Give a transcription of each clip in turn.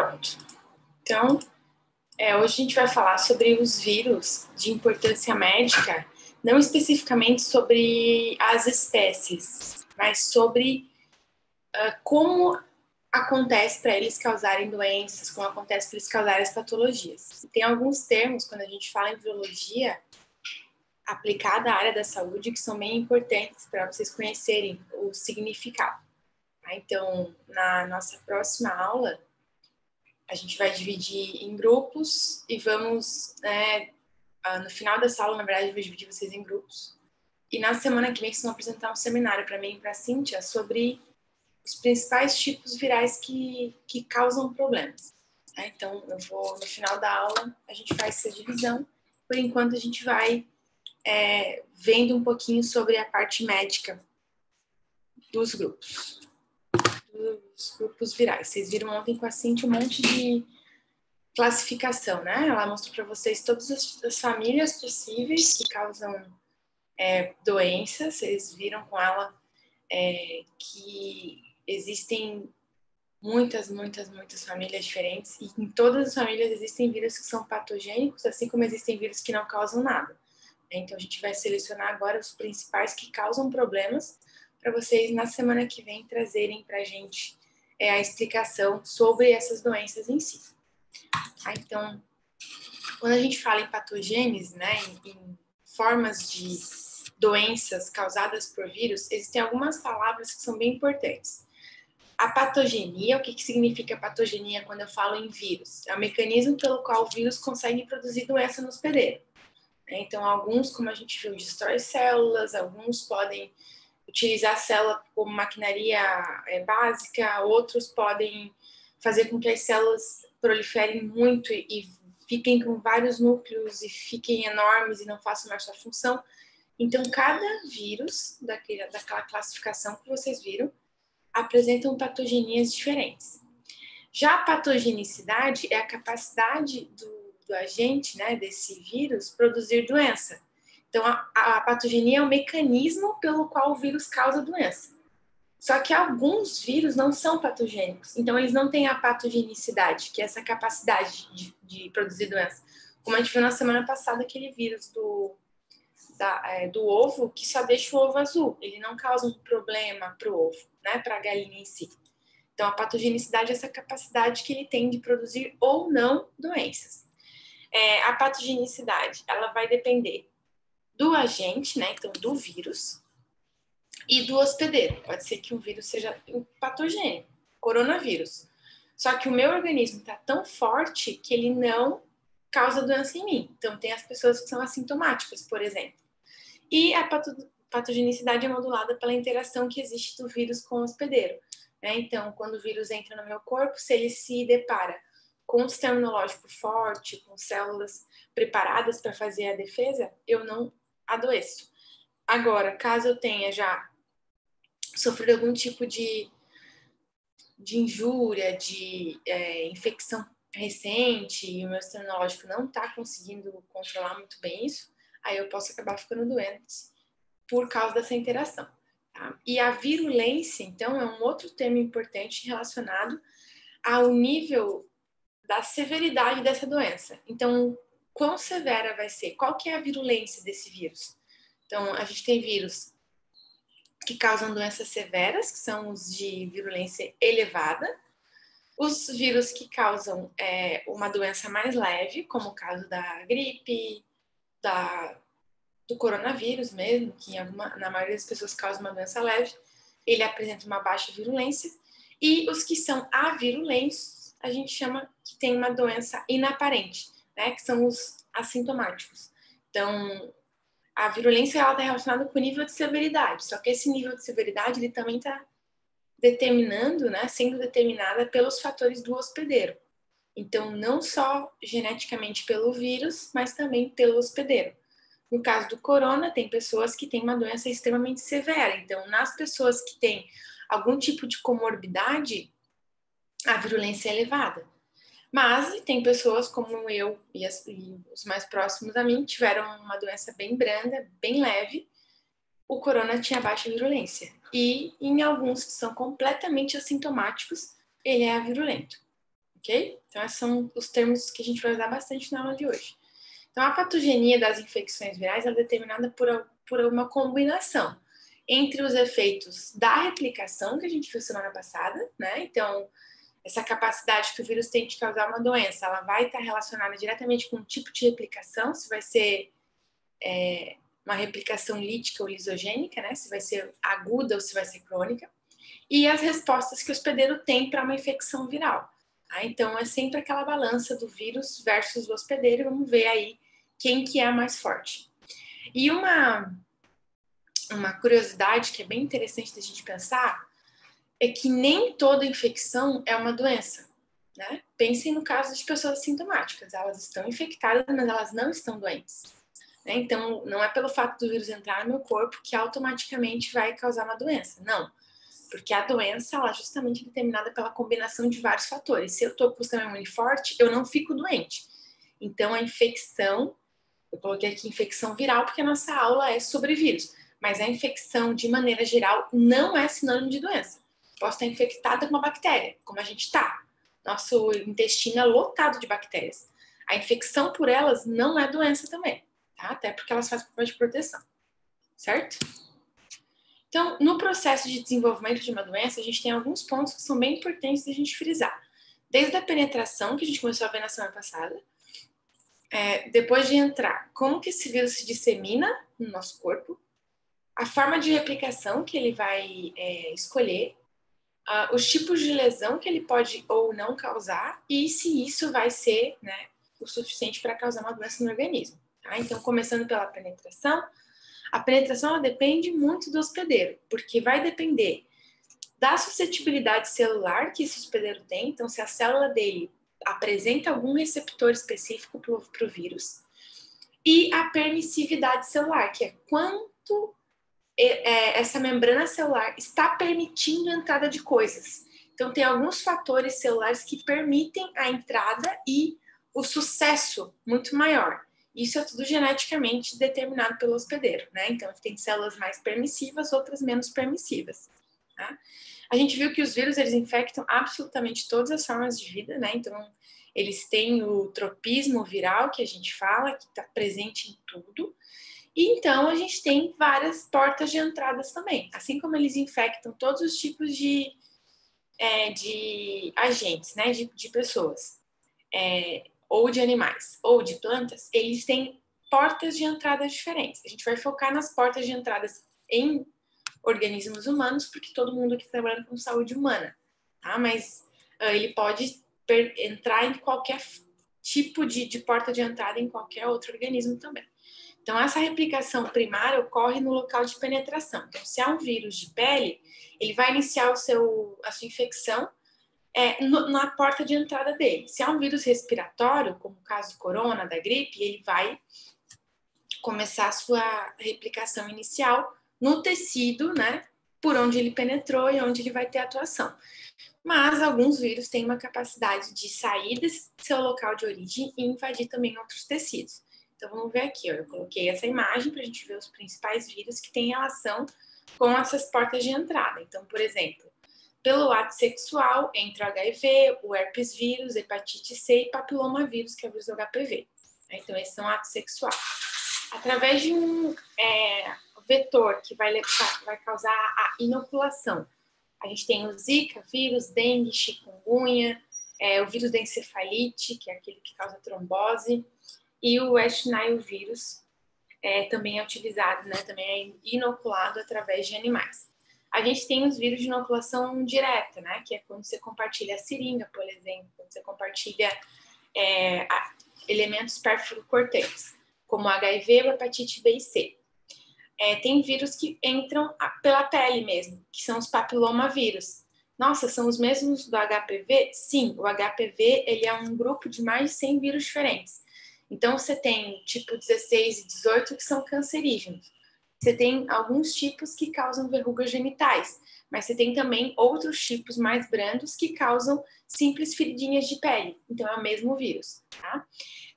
Pronto. Então, hoje a gente vai falar sobre os vírus de importância médica, não especificamente sobre as espécies, mas sobre como acontece para eles causarem doenças, como acontece para eles causarem as patologias. Tem alguns termos, quando a gente fala em virologia, aplicada à área da saúde, que são bem importantes para vocês conhecerem o significado. Então, na nossa próxima aula, a gente vai dividir em grupos e vamos, no final dessa aula, na verdade, eu vou dividir vocês em grupos. E na semana que vem, vocês vão apresentar um seminário para mim e para a Cíntia sobre os principais tipos virais que causam problemas. Então, no final da aula, a gente faz essa divisão. Por enquanto, a gente vai vendo um pouquinho sobre a parte médica dos grupos. Dos grupos virais. Vocês viram ontem com a Cíntia um monte de classificação, né? Ela mostrou para vocês todas as famílias possíveis que causam doenças. Vocês viram com ela que existem muitas famílias diferentes e em todas as famílias existem vírus que são patogênicos, assim como existem vírus que não causam nada. Então, a gente vai selecionar agora os principais que causam problemas para vocês, na semana que vem, trazerem para a gente a explicação sobre essas doenças em si. Então, quando a gente fala em patogênese, né, em formas de doenças causadas por vírus, existem algumas palavras que são bem importantes. A patogenia, o que significa patogenia quando eu falo em vírus? É o mecanismo pelo qual o vírus consegue produzir doença no hospedeiro. Então, alguns, como a gente viu, destrói células, alguns podem utilizar a célula como maquinaria básica, outros podem fazer com que as células proliferem muito e fiquem com vários núcleos e fiquem enormes e não façam mais sua função. Então, cada vírus daquela classificação que vocês viram apresentam patogenias diferentes. Já a patogenicidade é a capacidade do agente, né, desse vírus, produzir doença. Então, a patogenia é o mecanismo pelo qual o vírus causa doença. Só que alguns vírus não são patogênicos, então eles não têm a patogenicidade, que é essa capacidade de produzir doença. Como a gente viu na semana passada, aquele vírus do ovo, que só deixa o ovo azul, ele não causa um problema para o ovo, né, para a galinha em si. Então, a patogenicidade é essa capacidade que ele tem de produzir ou não doenças. A patogenicidade, ela vai depender do agente, né, então do vírus, e do hospedeiro. Pode ser que um vírus seja patogênico, coronavírus. Só que o meu organismo está tão forte que ele não causa doença em mim. Então, tem as pessoas que são assintomáticas, por exemplo. E a patogenicidade é modulada pela interação que existe do vírus com o hospedeiro. Então, quando o vírus entra no meu corpo, se ele se depara com um sistema imunológico forte, com células preparadas para fazer a defesa, eu não adoeço. Agora, caso eu tenha já sofrido algum tipo de injúria, de infecção recente, e o meu sistema imunológico não está conseguindo controlar muito bem isso, aí eu posso acabar ficando doente por causa dessa interação. Tá? E a virulência, então, é um outro termo importante relacionado ao nível da severidade dessa doença. Então, quão severa vai ser? Qual que é a virulência desse vírus? Então, a gente tem vírus que causam doenças severas, que são os de virulência elevada, os vírus que causam uma doença mais leve, como o caso da gripe, do coronavírus mesmo, que na maioria das pessoas causa uma doença leve, ele apresenta uma baixa virulência, e os que são avirulentes, a gente chama que tem uma doença inaparente, né, que são os assintomáticos. Então, a virulência está relacionada com o nível de severidade, só que esse nível de severidade ele também está determinando, né, sendo determinada pelos fatores do hospedeiro. Então, não só geneticamente pelo vírus, mas também pelo hospedeiro. No caso do corona, tem pessoas que têm uma doença extremamente severa. Então, nas pessoas que têm algum tipo de comorbidade, a virulência é elevada. Mas tem pessoas como eu e os mais próximos a mim tiveram uma doença bem branda, bem leve. O corona tinha baixa virulência. E em alguns que são completamente assintomáticos, ele é virulento. ok? Então, esses são os termos que a gente vai usar bastante na aula de hoje. Então, a patogenia das infecções virais é determinada por uma combinação entre os efeitos da replicação, que a gente viu semana passada, né? Então, essa capacidade que o vírus tem de causar uma doença, ela vai estar relacionada diretamente com o tipo de replicação, se vai ser uma replicação lítica ou lisogênica, né? Se vai ser aguda ou se vai ser crônica. E as respostas que o hospedeiro tem para uma infecção viral. Tá? Então, é sempre aquela balança do vírus versus o hospedeiro. Vamos ver aí quem que é a mais forte. E uma curiosidade que é bem interessante da gente pensar é que nem toda infecção é uma doença. Né? Pensem no caso de pessoas assintomáticas. Elas estão infectadas, mas elas não estão doentes. Né? Então, não é pelo fato do vírus entrar no meu corpo que automaticamente vai causar uma doença. Não. Porque a doença, ela é justamente determinada pela combinação de vários fatores. Se eu estou com o sistema imune forte, eu não fico doente. Então, a infecção, eu coloquei aqui infecção viral, porque a nossa aula é sobre vírus. Mas a infecção, de maneira geral, não é sinônimo de doença. Posso estar infectada com uma bactéria, como a gente está. Nosso intestino é lotado de bactérias. A infecção por elas não é doença também, tá? Até porque elas fazem papel de proteção, certo? Então, no processo de desenvolvimento de uma doença, a gente tem alguns pontos que são bem importantes da gente frisar. Desde a penetração, que a gente começou a ver na semana passada, depois de entrar, como que esse vírus se dissemina no nosso corpo, a forma de replicação que ele vai escolher, os tipos de lesão que ele pode ou não causar e se isso vai ser, né, o suficiente para causar uma doença no organismo. Tá? Então, começando pela penetração, a penetração ela depende muito do hospedeiro, porque vai depender da suscetibilidade celular que esse hospedeiro tem, então se a célula dele apresenta algum receptor específico para o vírus, e a permissividade celular, que é quanto essa membrana celular está permitindo a entrada de coisas. Então tem alguns fatores celulares que permitem a entrada e o sucesso muito maior. Isso é tudo geneticamente determinado pelo hospedeiro, né? Então, tem células mais permissivas, outras menos permissivas. Tá? A gente viu que os vírus, eles infectam absolutamente todas as formas de vida, né? Então, eles têm o tropismo viral, que a gente fala, que está presente em tudo. E, então, a gente tem várias portas de entradas também. Assim como eles infectam todos os tipos de agentes, né? De pessoas. Ou de animais, ou de plantas, eles têm portas de entrada diferentes. A gente vai focar nas portas de entradas em organismos humanos, porque todo mundo aqui trabalha com saúde humana, tá? Mas ele pode entrar em qualquer tipo de porta de entrada em qualquer outro organismo também. Então, essa replicação primária ocorre no local de penetração. Então, se há um vírus de pele, ele vai iniciar a sua infecção na porta de entrada dele. Se é um vírus respiratório, como o caso do corona, da gripe, ele vai começar a sua replicação inicial no tecido, né, por onde ele penetrou e onde ele vai ter atuação. Mas alguns vírus têm uma capacidade de sair desse seu local de origem e invadir também outros tecidos. Então, vamos ver aqui, ó, eu coloquei essa imagem para a gente ver os principais vírus que têm relação com essas portas de entrada. Então, por exemplo, pelo ato sexual, entre o HIV, o herpes vírus, hepatite C e papilomavírus, que é o vírus do HPV. Então, esses são atos sexuais. Através de um vetor que vai causar a inoculação, a gente tem o Zika vírus, dengue, chikungunya, o vírus da encefalite, que é aquele que causa trombose, e o West Nile vírus também é utilizado, né, também é inoculado através de animais. A gente tem os vírus de inoculação direta, né? Que é quando você compartilha a seringa, por exemplo, quando você compartilha elementos pérfuro-cortantes, como HIV, hepatite B e C. Tem vírus que entram pela pele mesmo, que são os papilomavírus. Nossa, são os mesmos do HPV? Sim, o HPV ele é um grupo de mais de 100 vírus diferentes. Então, você tem tipo 16 e 18 que são cancerígenos. Você tem alguns tipos que causam verrugas genitais, mas você tem também outros tipos mais brandos que causam simples feridinhas de pele. Então, é o mesmo vírus, tá?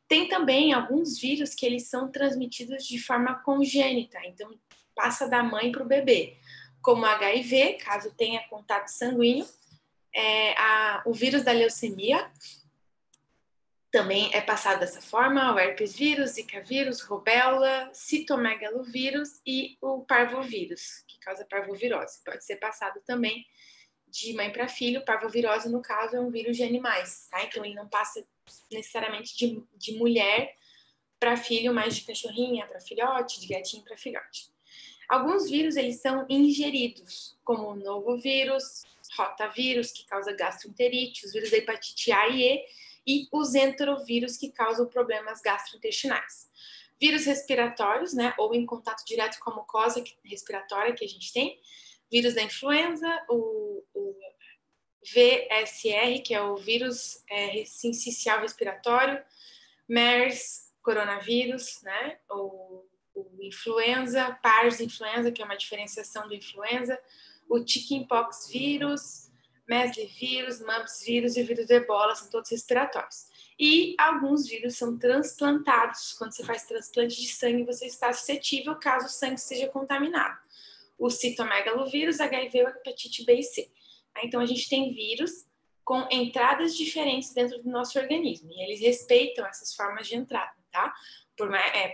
Tem também alguns vírus que eles são transmitidos de forma congênita, então passa da mãe para o bebê, como HIV, caso tenha contato sanguíneo, O vírus da leucemia também é passado dessa forma, o herpes vírus, zika vírus, rubéola, citomegalovírus e o parvovírus, que causa parvovirose. Pode ser passado também de mãe para filho. Parvovirose, no caso, é um vírus de animais, tá? Então, ele não passa necessariamente de mulher para filho, mas de cachorrinha para filhote, de gatinho para filhote. Alguns vírus, eles são ingeridos, como o novovírus, rotavírus, que causa gastroenterite, os vírus da hepatite A e E os enterovírus, que causam problemas gastrointestinais. Vírus respiratórios, né, ou em contato direto com a mucosa respiratória que a gente tem. Vírus da influenza, o VSR, que é o vírus sincicial respiratório, MERS, coronavírus, né, o influenza, PARS influenza, que é uma diferenciação do influenza, o chickenpox vírus, Mesli vírus, mumps vírus e o vírus do ebola, são todos respiratórios. E alguns vírus são transplantados. Quando você faz transplante de sangue, você está suscetível caso o sangue seja contaminado. O citomegalovírus, HIV, hepatite B e C. Então, a gente tem vírus com entradas diferentes dentro do nosso organismo. E eles respeitam essas formas de entrada, tá?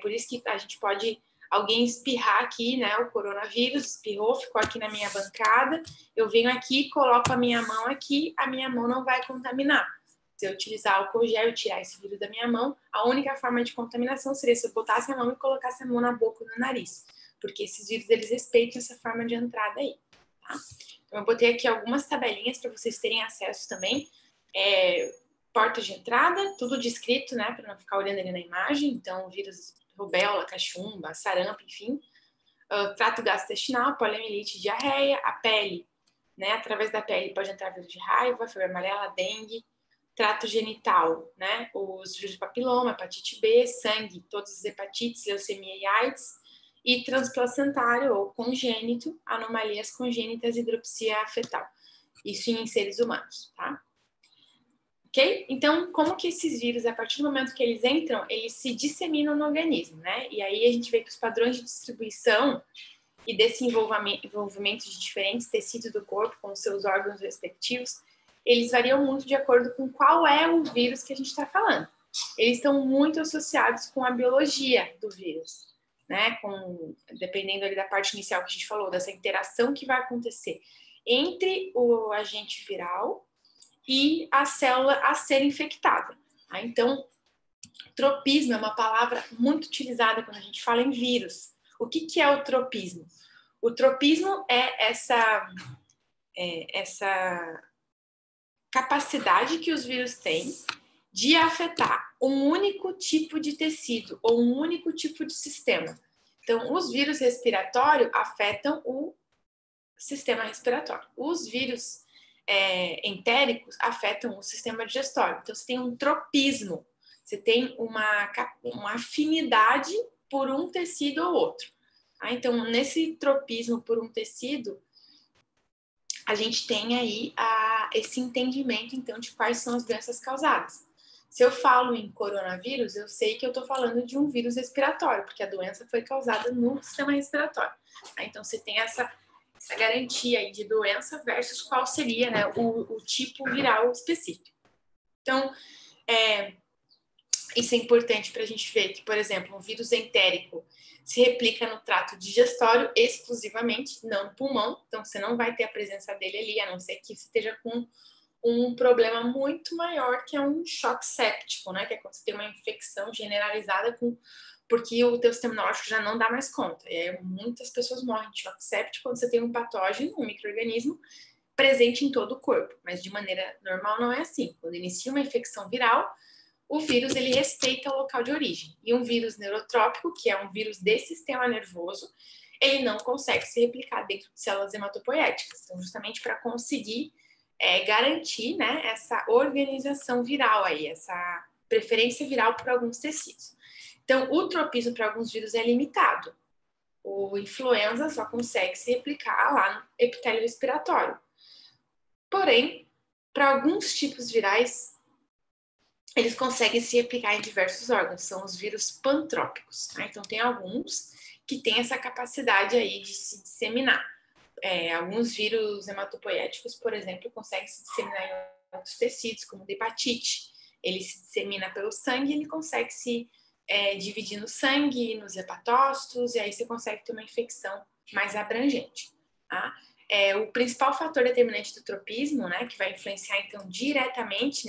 Por isso que a gente pode... Alguém espirrar aqui, né, o coronavírus, espirrou, ficou aqui na minha bancada, eu venho aqui, coloco a minha mão aqui, a minha mão não vai contaminar. Se eu utilizar álcool gel e tirar esse vírus da minha mão, a única forma de contaminação seria se eu botasse a mão e colocasse a mão na boca ou no nariz, porque esses vírus, eles respeitam essa forma de entrada aí, tá? Então, eu botei aqui algumas tabelinhas para vocês terem acesso também. Porta de entrada, tudo descrito, né, para não ficar olhando ali na imagem. Então, vírus... rubéola, cachumba, sarampo, enfim, trato gastrointestinal, poliomielite, diarreia, a pele, né, através da pele pode entrar vírus de raiva, febre amarela, dengue, trato genital, né, os vírus de papiloma, hepatite B, sangue, todas as hepatites, leucemia e AIDS, e transplacentário ou congênito, anomalias congênitas, hidropsia fetal, isso em seres humanos, tá? Ok? Então, como que esses vírus, a partir do momento que eles entram, eles se disseminam no organismo, né? E aí a gente vê que os padrões de distribuição e desse envolvimento de diferentes tecidos do corpo, com seus órgãos respectivos, eles variam muito de acordo com qual é o vírus que a gente está falando. Eles estão muito associados com a biologia do vírus, né? Dependendo ali da parte inicial que a gente falou, dessa interação que vai acontecer entre o agente viral e a célula a ser infectada. Tá? Então, tropismo é uma palavra muito utilizada quando a gente fala em vírus. O que é o tropismo? O tropismo é essa capacidade que os vírus têm de afetar um único tipo de tecido ou um único tipo de sistema. Então, os vírus respiratórios afetam o sistema respiratório. Os vírus entéricos afetam o sistema digestório. Então, você tem um tropismo, você tem uma afinidade por um tecido ou outro. Tá? Então, nesse tropismo por um tecido, a gente tem aí esse entendimento, então, de quais são as doenças causadas. Se eu falo em coronavírus, eu sei que eu estou falando de um vírus respiratório, porque a doença foi causada no sistema respiratório. Tá? Então, você tem essa garantia aí de doença versus qual seria, né, o tipo viral específico. Então, isso é importante para a gente ver que, por exemplo, um vírus entérico se replica no trato digestório exclusivamente, não no pulmão. Então, você não vai ter a presença dele ali, a não ser que esteja com um problema muito maior, que é um choque séptico, né? Que é quando você tem uma infecção generalizada porque o teu sistema imunológico já não dá mais conta. E aí, muitas pessoas morrem de choque séptico quando você tem um patógeno, um micro-organismo, presente em todo o corpo. Mas de maneira normal não é assim. Quando inicia uma infecção viral, o vírus ele respeita o local de origem. E um vírus neurotrópico, que é um vírus desse sistema nervoso, ele não consegue se replicar dentro de células hematopoéticas. Então, justamente para conseguir garantir, né, essa organização viral aí, essa preferência viral por alguns tecidos. Então, o tropismo para alguns vírus é limitado. O influenza só consegue se replicar lá no epitélio respiratório. Porém, para alguns tipos virais, eles conseguem se replicar em diversos órgãos. São os vírus pantrópicos. Tá? Então, tem alguns que têm essa capacidade aí de se disseminar. alguns vírus hematopoéticos, por exemplo, conseguem se disseminar em outros tecidos, como a hepatite. Ele se dissemina pelo sangue, ele consegue se dividir no sangue, nos hepatócitos, e aí você consegue ter uma infecção mais abrangente. Tá? O principal fator determinante do tropismo, né, que vai influenciar, então, diretamente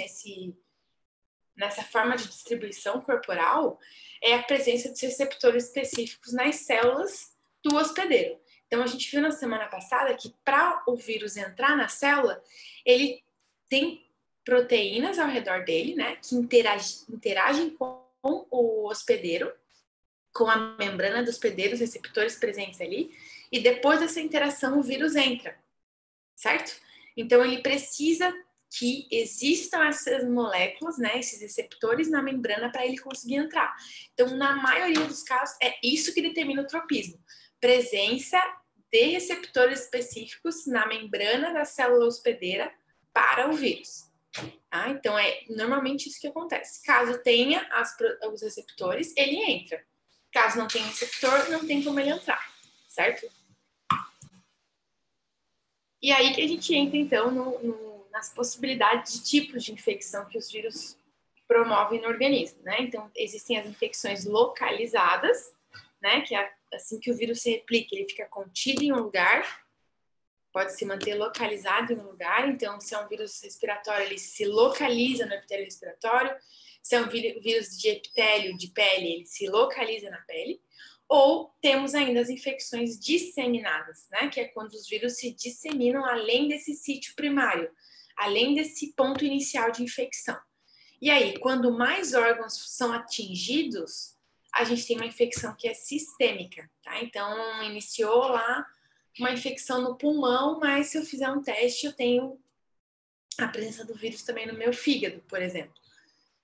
nessa forma de distribuição corporal, é a presença de receptores específicos nas células do hospedeiro. Então, a gente viu na semana passada que para o vírus entrar na célula, ele tem proteínas ao redor dele, né, que interagem com o hospedeiro, com a membrana do hospedeiro, os receptores presentes ali, e depois dessa interação o vírus entra, certo? Então, ele precisa que existam essas moléculas, né, esses receptores na membrana para ele conseguir entrar. Então, na maioria dos casos, é isso que determina o tropismo. Presença de receptores específicos na membrana da célula hospedeira para o vírus. Tá? Então, é normalmente isso que acontece. Caso tenha os receptores, ele entra. Caso não tenha receptor, não tem como ele entrar, certo? E aí que a gente entra, então, nas possibilidades de tipos de infecção que os vírus promovem no organismo, né? Então, existem as infecções localizadas, né? Que é assim que o vírus se replica, ele fica contido em um lugar, pode se manter localizado em um lugar. Então, se é um vírus respiratório, ele se localiza no epitélio respiratório. Se é um vírus de epitélio, de pele, ele se localiza na pele. Ou temos ainda as infecções disseminadas, né? Que é quando os vírus se disseminam além desse sítio primário, além desse ponto inicial de infecção. E aí, quando mais órgãos são atingidos, a gente tem uma infecção que é sistêmica, tá? Então, iniciou lá uma infecção no pulmão, mas se eu fizer um teste, eu tenho a presença do vírus também no meu fígado, por exemplo.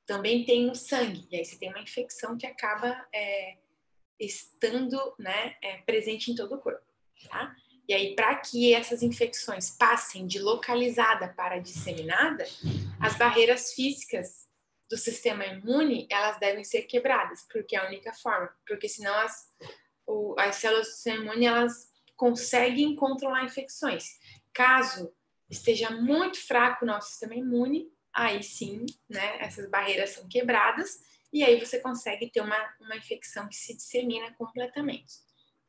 Também tem no sangue, e aí você tem uma infecção que acaba estando, né, presente em todo o corpo, tá? E aí, para que essas infecções passem de localizada para disseminada, as barreiras físicas do sistema imune, elas devem ser quebradas, porque é a única forma, porque senão as células do sistema imune, elas conseguem controlar infecções. Caso esteja muito fraco o nosso sistema imune, aí sim, né, essas barreiras são quebradas e aí você consegue ter uma infecção que se dissemina completamente,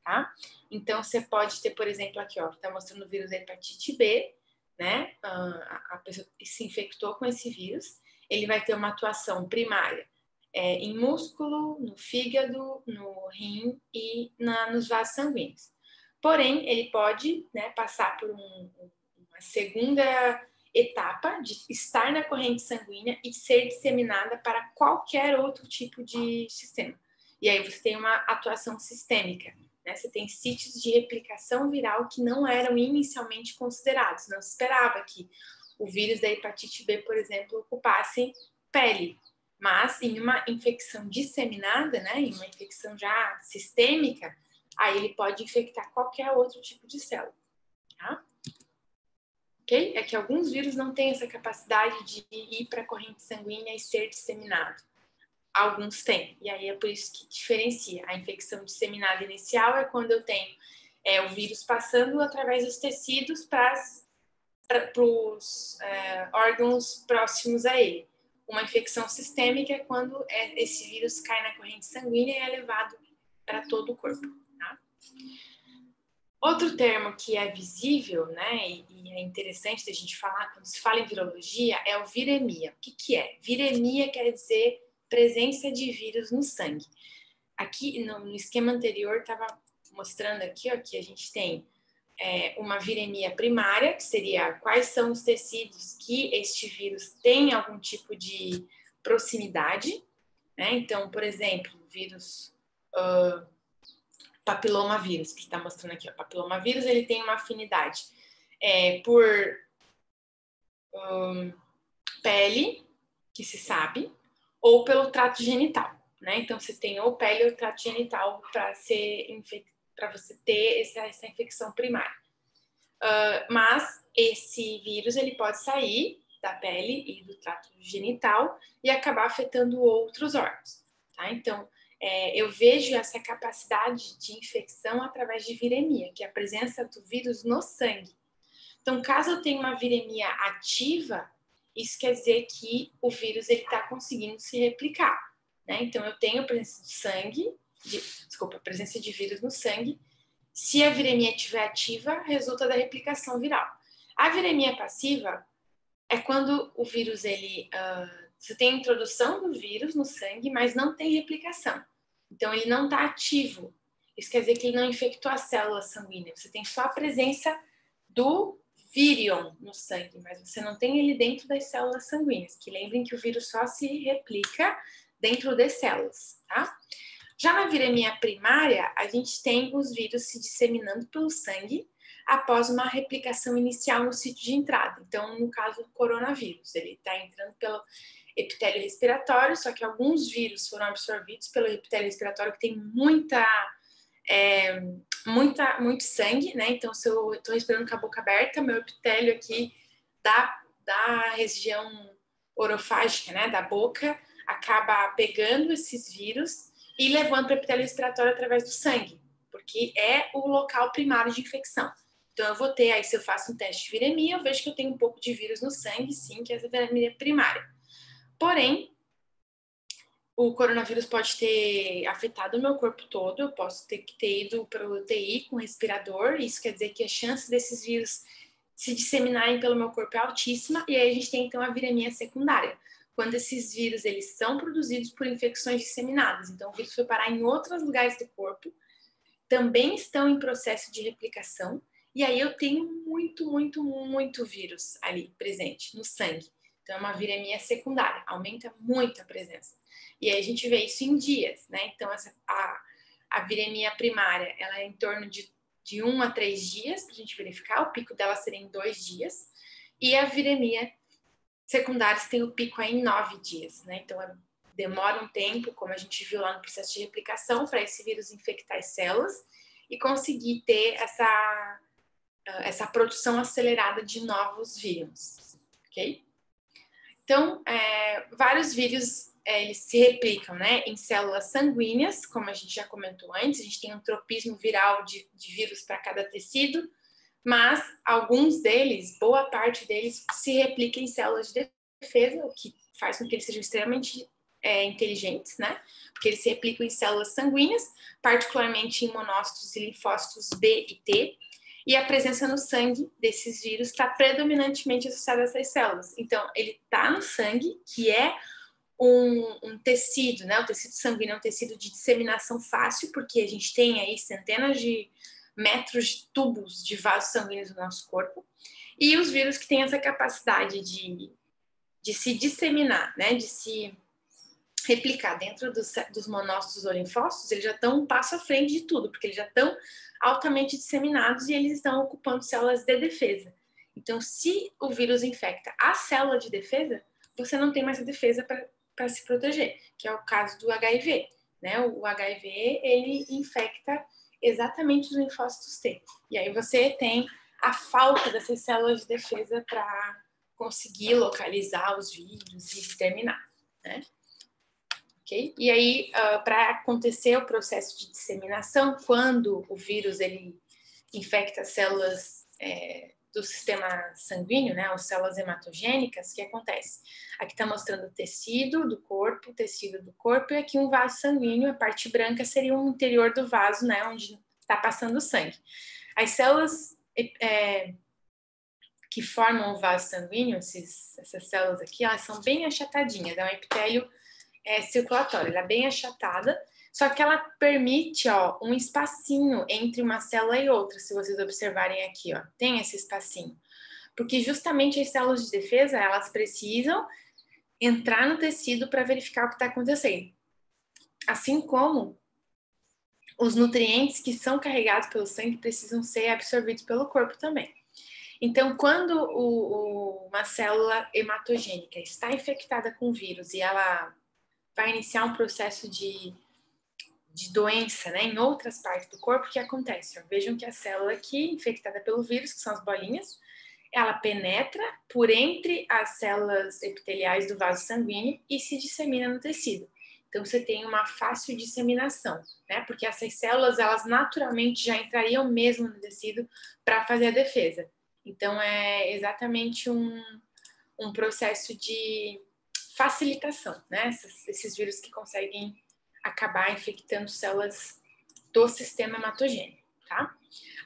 tá? Então, você pode ter, por exemplo, aqui, ó, tá mostrando o vírus da hepatite B, né? A pessoa se infectou com esse vírus, ele vai ter uma atuação primária em músculo, no fígado, no rim e nos vasos sanguíneos. Porém, ele pode, né, passar por uma segunda etapa de estar na corrente sanguínea e ser disseminada para qualquer outro tipo de sistema. E aí você tem uma atuação sistêmica, né? Você tem sítios de replicação viral que não eram inicialmente considerados. Não se esperava que o vírus da hepatite B, por exemplo, ocupasse pele. Mas em uma infecção disseminada, né, em uma infecção já sistêmica, aí ele pode infectar qualquer outro tipo de célula, tá? Okay? É que alguns vírus não têm essa capacidade de ir para a corrente sanguínea e ser disseminado. Alguns têm, e aí é por isso que diferencia. A infecção disseminada inicial é quando eu tenho o vírus passando através dos tecidos para os órgãos próximos a ele. Uma infecção sistêmica é quando esse vírus cai na corrente sanguínea e é levado para todo o corpo. Tá? Outro termo que é visível, né, e é interessante da gente falar quando se fala em virologia é o viremia. O que é? Viremia quer dizer presença de vírus no sangue. Aqui no esquema anterior estava mostrando aqui, ó, que a gente tem uma viremia primária, que seria quais são os tecidos que este vírus tem algum tipo de proximidade, né? Então, por exemplo, o vírus papilomavírus, que está mostrando aqui, ó, papilomavírus, ele tem uma afinidade por pele, que se sabe, ou pelo trato genital, né? Então, você tem ou pele ou trato genital para você ter essa infecção primária. Mas esse vírus ele pode sair da pele e do trato genital e acabar afetando outros órgãos, tá? Então, eu vejo essa capacidade de infecção através de viremia, que é a presença do vírus no sangue. Então, caso eu tenha uma viremia ativa, isso quer dizer que o vírus está conseguindo se replicar, né? Então, eu tenho a presença de sangue, presença de vírus no sangue. Se a viremia estiver ativa, resulta da replicação viral. A viremia passiva é quando o vírus, você tem a introdução do vírus no sangue, mas não tem replicação. Então, ele não está ativo. Isso quer dizer que ele não infectou a célula sanguínea. Você tem só a presença do vírion no sangue, mas você não tem ele dentro das células sanguíneas, que lembrem que o vírus só se replica dentro das células, tá? Já na viremia primária, a gente tem os vírus se disseminando pelo sangue após uma replicação inicial no sítio de entrada. Então, no caso do coronavírus, ele está entrando pelo epitélio respiratório, só que alguns vírus foram absorvidos pelo epitélio respiratório, que tem muito sangue, né? Então, se eu estou respirando com a boca aberta, meu epitélio aqui da região orofágica, né, da boca, acaba pegando esses vírus e levando para o epitélio respiratório através do sangue, porque é o local primário de infecção. Então, eu vou ter, aí se eu faço um teste de viremia, eu vejo que eu tenho um pouco de vírus no sangue, sim, que é essa viremia primária. Porém, o coronavírus pode ter afetado o meu corpo todo, eu posso ter ido para o UTI com respirador, isso quer dizer que a chance desses vírus se disseminarem pelo meu corpo é altíssima, e aí a gente tem então a viremia secundária, quando esses vírus eles são produzidos por infecções disseminadas, então o vírus foi parar em outros lugares do corpo, também estão em processo de replicação, e aí eu tenho muito vírus ali presente no sangue. Então, é uma viremia secundária, aumenta muito a presença. E aí a gente vê isso em dias, né? Então, a viremia primária, ela é em torno de 1 a 3 dias, para a gente verificar, o pico dela seria em 2 dias. E a viremia secundária tem o pico aí em 9 dias, né? Então, demora um tempo, como a gente viu lá no processo de replicação, para esse vírus infectar as células e conseguir ter essa produção acelerada de novos vírus, ok? Então, vários vírus eles se replicam, né, em células sanguíneas, como a gente já comentou antes, a gente tem um tropismo viral de vírus para cada tecido, mas alguns deles, boa parte deles, se replica em células de defesa, o que faz com que eles sejam extremamente inteligentes, né? Porque eles se replicam em células sanguíneas, particularmente em monócitos e linfócitos B e T, e a presença no sangue desses vírus está predominantemente associada a essas células. Então, ele está no sangue, que é um tecido, né? O tecido sanguíneo é um tecido de disseminação fácil, porque a gente tem aí centenas de metros de tubos de vasos sanguíneos no nosso corpo. E os vírus que têm essa capacidade de se disseminar, né? De se replicar dentro dos monócitos ou linfócitos, eles já estão um passo à frente de tudo, porque eles já estão altamente disseminados e eles estão ocupando células de defesa. Então, se o vírus infecta a célula de defesa, você não tem mais a defesa para se proteger, que é o caso do HIV, né? O HIV, ele infecta exatamente os linfócitos T. E aí você tem a falta dessas células de defesa para conseguir localizar os vírus e exterminar, né? Okay? E aí, para acontecer o processo de disseminação, quando o vírus ele infecta células do sistema sanguíneo, né, as células hematogênicas, o que acontece? Aqui está mostrando o tecido do corpo, e aqui um vaso sanguíneo, a parte branca seria o interior do vaso, né, onde está passando o sangue. As células que formam o vaso sanguíneo, essas células aqui, elas são bem achatadinhas, é um epitélio circulatória, ela é bem achatada, só que ela permite, um espacinho entre uma célula e outra, se vocês observarem aqui, tem esse espacinho. Porque justamente as células de defesa, elas precisam entrar no tecido para verificar o que está acontecendo. Assim como os nutrientes que são carregados pelo sangue precisam ser absorvidos pelo corpo também. Então, quando uma célula hematogênica está infectada com vírus e ela vai iniciar um processo de doença, né, em outras partes do corpo, o que acontece? Vejam que a célula aqui, infectada pelo vírus, que são as bolinhas, ela penetra por entre as células epiteliais do vaso sanguíneo e se dissemina no tecido. Então, você tem uma fácil disseminação, né? Porque essas células, elas naturalmente já entrariam mesmo no tecido para fazer a defesa. Então, é exatamente um processo de facilitação, né? Esses vírus que conseguem acabar infectando células do sistema hematogênico, tá?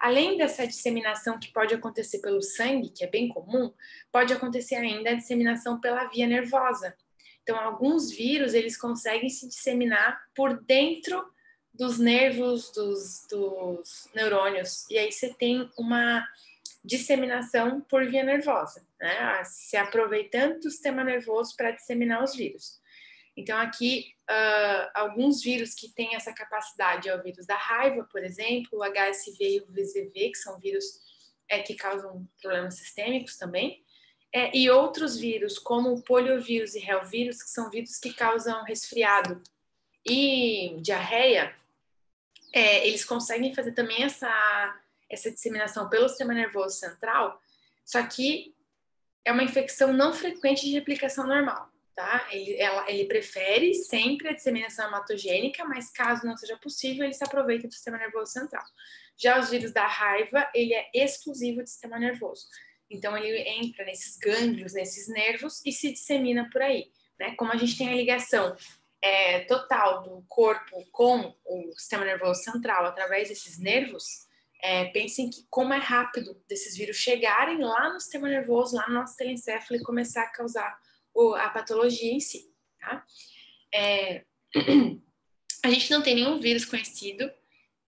Além dessa disseminação que pode acontecer pelo sangue, que é bem comum, pode acontecer ainda a disseminação pela via nervosa. Então, alguns vírus, eles conseguem se disseminar por dentro dos nervos, dos neurônios, e aí você tem uma disseminação por via nervosa, né? Se aproveitando do sistema nervoso para disseminar os vírus. Então, aqui, alguns vírus que têm essa capacidade é o vírus da raiva, por exemplo, o HSV e o VZV, que são vírus que causam problemas sistêmicos também, e outros vírus, como o poliovírus e reovírus, que são vírus que causam resfriado e diarreia, eles conseguem fazer também essa disseminação pelo sistema nervoso central, só que é uma infecção não frequente de replicação normal, tá? Ele prefere sempre a disseminação hematogênica, mas caso não seja possível, ele se aproveita do sistema nervoso central. Já os vírus da raiva, ele é exclusivo do sistema nervoso. Então, ele entra nesses gânglios, nesses nervos e se dissemina por aí, né? Como a gente tem a ligação total do corpo com o sistema nervoso central através desses nervos, pensem que como é rápido desses vírus chegarem lá no sistema nervoso, lá no nosso telencéfalo e começar a causar a patologia em si, tá? A gente não tem nenhum vírus conhecido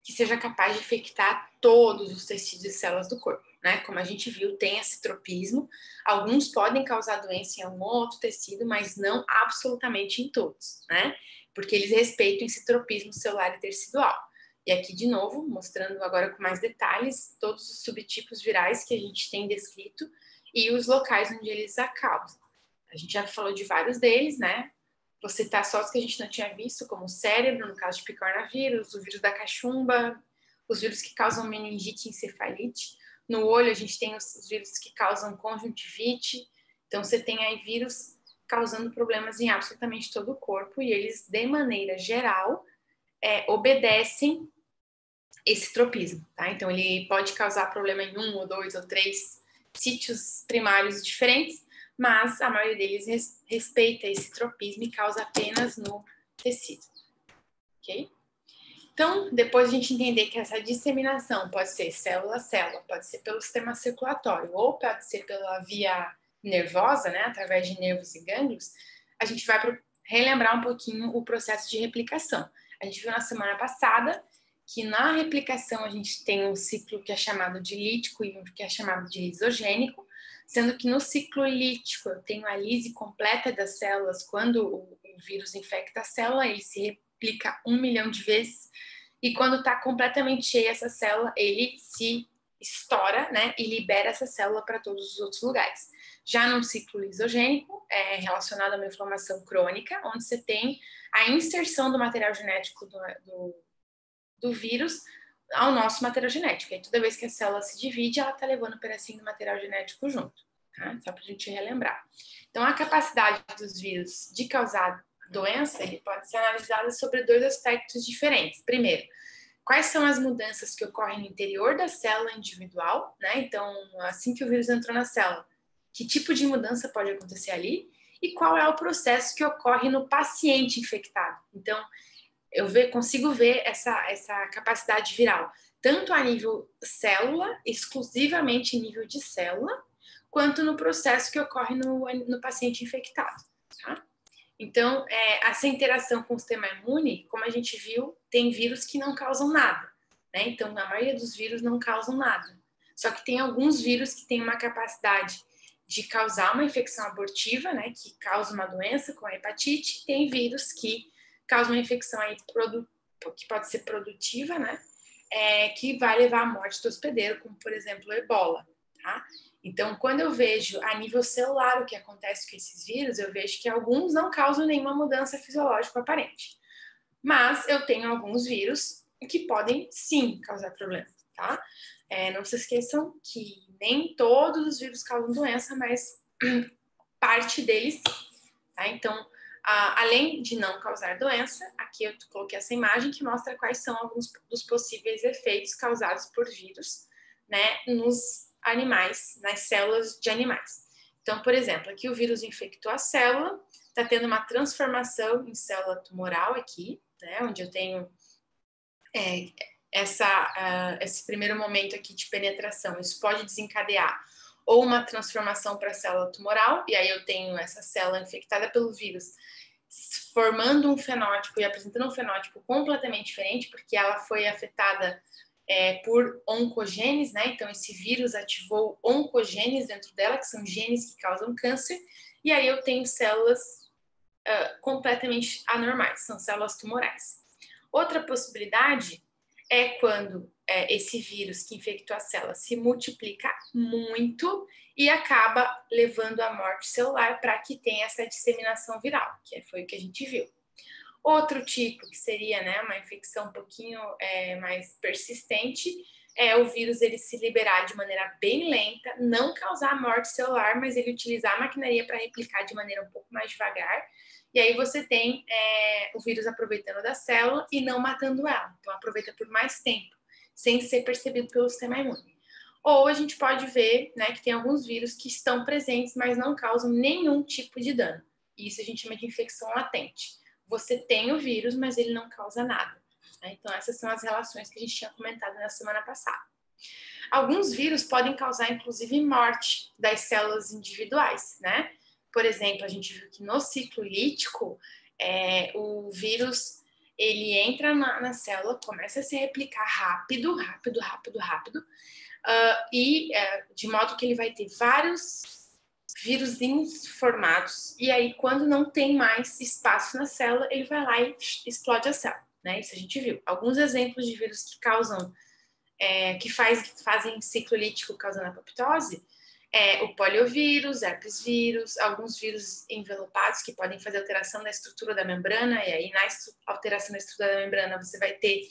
que seja capaz de infectar todos os tecidos e células do corpo, né? Como a gente viu, tem esse tropismo. Alguns podem causar doença em algum outro tecido, mas não absolutamente em todos, né? Porque eles respeitam esse tropismo celular e tecidual. E aqui, de novo, mostrando agora com mais detalhes todos os subtipos virais que a gente tem descrito e os locais onde eles causam. A gente já falou de vários deles, né? Vou citar só os que a gente não tinha visto, como o cérebro, no caso de picornavírus, o vírus da cachumba, os vírus que causam meningite e encefalite. No olho, a gente tem os vírus que causam conjuntivite. Então, você tem aí vírus causando problemas em absolutamente todo o corpo e eles, de maneira geral, obedecem esse tropismo, tá? Então, ele pode causar problema em 1 ou 2 ou 3 sítios primários diferentes, mas a maioria deles respeita esse tropismo e causa apenas no tecido, ok? Então, depois a gente entender que essa disseminação pode ser célula a célula, pode ser pelo sistema circulatório ou pode ser pela via nervosa, né, através de nervos e gânglios, a gente vai relembrar um pouquinho o processo de replicação. A gente viu na semana passada que na replicação a gente tem um ciclo que é chamado de lítico e um que é chamado de lisogênico, sendo que no ciclo lítico eu tenho a lise completa das células. Quando o vírus infecta a célula, ele se replica 1 milhão de vezes, e quando está completamente cheia essa célula, ele se estoura, né, e libera essa célula para todos os outros lugares. Já no ciclo lisogênico, relacionado a uma inflamação crônica, onde você tem a inserção do material genético do vírus ao nosso material genético. E toda vez que a célula se divide, ela está levando um pedacinho do material genético junto, tá? Só para a gente relembrar. Então, a capacidade dos vírus de causar doença, ele pode ser analisada sobre 2 aspectos diferentes. Primeiro, quais são as mudanças que ocorrem no interior da célula individual, né? Então, assim que o vírus entrou na célula, que tipo de mudança pode acontecer ali? E qual é o processo que ocorre no paciente infectado? Então, eu consigo ver essa capacidade viral, tanto a nível célula, exclusivamente em nível de célula, quanto no processo que ocorre no paciente infectado, tá? Então, essa interação com o sistema imune, como a gente viu, tem vírus que não causam nada, né? Então, a maioria dos vírus não causam nada. Só que tem alguns vírus que têm uma capacidade de causar uma infecção abortiva, né? Que causa uma doença, com a hepatite. Tem vírus que causam uma infecção aí que pode ser produtiva, né? Que vai levar à morte do hospedeiro, como, por exemplo, o ebola, tá? Então, quando eu vejo a nível celular o que acontece com esses vírus, eu vejo que alguns não causam nenhuma mudança fisiológica aparente. Mas eu tenho alguns vírus que podem, sim, causar problema, tá? Não se esqueçam que nem todos os vírus causam doença, mas parte deles, tá? Então, Além de não causar doença, aqui eu coloquei essa imagem que mostra quais são alguns dos possíveis efeitos causados por vírus, né, nos animais, nas células de animais. Então, por exemplo, aqui o vírus infectou a célula, está tendo uma transformação em célula tumoral aqui, né, onde eu tenho esse primeiro momento aqui de penetração. Isso pode desencadear ou uma transformação para a célula tumoral, e aí eu tenho essa célula infectada pelo vírus formando um fenótipo e apresentando um fenótipo completamente diferente, porque ela foi afetada por oncogenes, né? Então, esse vírus ativou oncogenes dentro dela, que são genes que causam câncer, e aí eu tenho células completamente anormais, são células tumorais. Outra possibilidade é quando esse vírus que infectou a célula se multiplica muito e acaba levando à morte celular para que tenha essa disseminação viral, que foi o que a gente viu. Outro tipo, que seria, né, uma infecção um pouquinho mais persistente, é o vírus ele se liberar de maneira bem lenta, não causar morte celular, mas ele utilizar a maquinaria para replicar de maneira um pouco mais devagar. E aí você tem o vírus aproveitando da célula e não matando ela. Então aproveita por mais tempo, sem ser percebido pelo sistema imune. Ou a gente pode ver, né, que tem alguns vírus que estão presentes, mas não causam nenhum tipo de dano. Isso a gente chama de infecção latente. Você tem o vírus, mas ele não causa nada. Né? Então essas são as relações que a gente tinha comentado na semana passada. Alguns vírus podem causar, inclusive, morte das células individuais, né? Por exemplo, a gente viu que no ciclo lítico, o vírus, ele entra na célula, começa a se replicar rápido, de modo que ele vai ter vários vírusinhos formados, e aí quando não tem mais espaço na célula, ele vai lá e explode a célula, né? Isso a gente viu. Alguns exemplos de vírus que causam fazem ciclo lítico causando apoptose, o poliovírus, herpes vírus, alguns vírus envelopados que podem fazer alteração da estrutura da membrana, e aí na alteração da estrutura da membrana você vai ter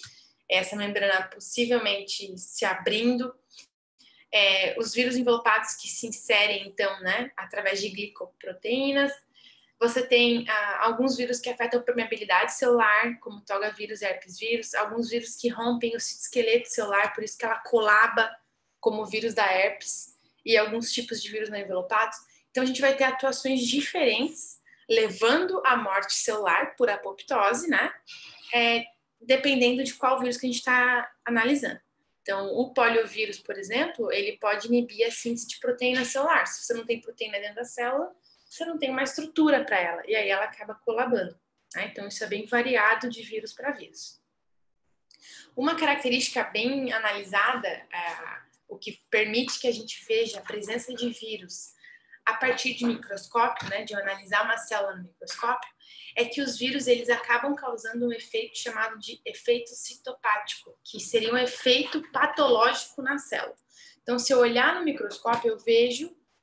essa membrana possivelmente se abrindo. Os vírus envelopados que se inserem, então, né, através de glicoproteínas. Você tem alguns vírus que afetam a permeabilidade celular, como togavírus e herpes vírus, alguns vírus que rompem o citoesqueleto celular, por isso que ela colaba como o vírus da herpes, e alguns tipos de vírus não envelopados. Então, a gente vai ter atuações diferentes, levando à morte celular por apoptose, né? Dependendo de qual vírus que a gente está analisando. Então, o poliovírus, por exemplo, ele pode inibir a síntese de proteína celular. Se você não tem proteína dentro da célula, você não tem uma estrutura para ela, e aí ela acaba colabando. Né? Então, isso é bem variado de vírus para vírus. Uma característica bem analisada, o que permite que a gente veja a presença de vírus a partir de microscópio, né, de analisar uma célula no microscópio, é que os vírus eles acabam causando um efeito chamado de efeito citopático, que seria um efeito patológico na célula. Então, se eu olhar no microscópio, eu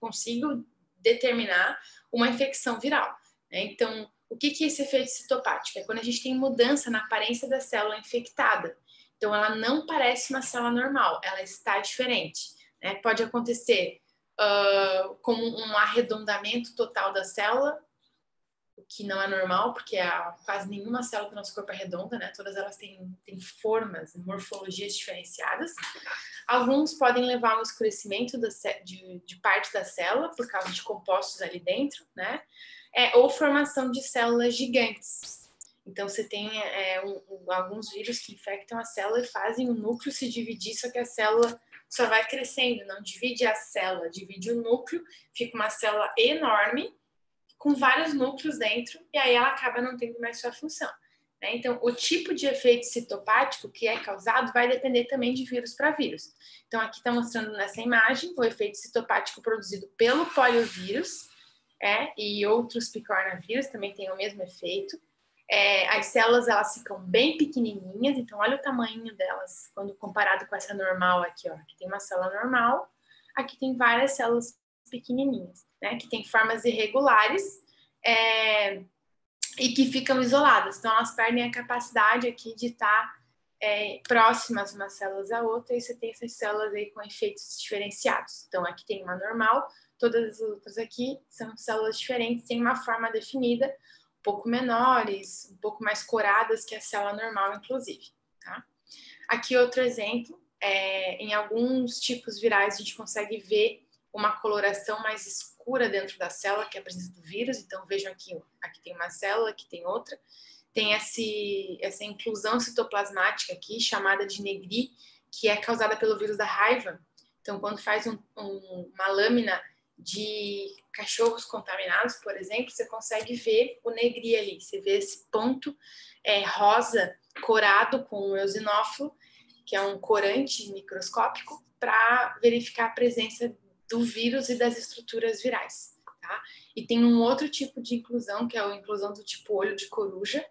consigo determinar uma infecção viral. Né? Então, o que é esse efeito citopático? É quando a gente tem mudança na aparência da célula infectada. Então, ela não parece uma célula normal, ela está diferente. Né? Pode acontecer como um arredondamento total da célula, o que não é normal, porque quase nenhuma célula do nosso corpo é redonda, né? Todas elas têm formas, morfologias diferenciadas. Alguns podem levar ao escurecimento de parte da célula, por causa de compostos ali dentro, né? Ou formação de células gigantes. Então, você tem alguns vírus que infectam a célula e fazem o núcleo se dividir, só que a célula só vai crescendo, não divide a célula, divide o núcleo, fica uma célula enorme, com vários núcleos dentro, e aí ela acaba não tendo mais sua função. Né? Então, o tipo de efeito citopático que é causado vai depender também de vírus para vírus. Então, aqui está mostrando nessa imagem o efeito citopático produzido pelo poliovírus, e outros picornavírus também têm o mesmo efeito. As células elas ficam bem pequenininhas, então olha o tamanho delas quando comparado com essa normal aqui, ó. Aqui tem uma célula normal, aqui tem várias células pequenininhas, né? Que tem formas irregulares e que ficam isoladas. Então elas perdem a capacidade aqui de estar próximas umas células à outra, e você tem essas células aí com efeitos diferenciados. Então aqui tem uma normal, todas as outras aqui são células diferentes, têm uma forma definida. pouco menores, um pouco mais coradas que a célula normal, inclusive. Tá? Aqui outro exemplo, em alguns tipos virais a gente consegue ver uma coloração mais escura dentro da célula, que é a presença do vírus. Então vejam aqui tem uma célula, aqui tem outra. Tem essa inclusão citoplasmática aqui, chamada de negri, que é causada pelo vírus da raiva. Então, quando faz uma lâmina de cachorros contaminados, por exemplo, você consegue ver o negri ali. Você vê esse ponto rosa corado com o eosinófilo, que é um corante microscópico, para verificar a presença do vírus e das estruturas virais. Tá? E tem um outro tipo de inclusão, que é a inclusão do tipo olho de coruja,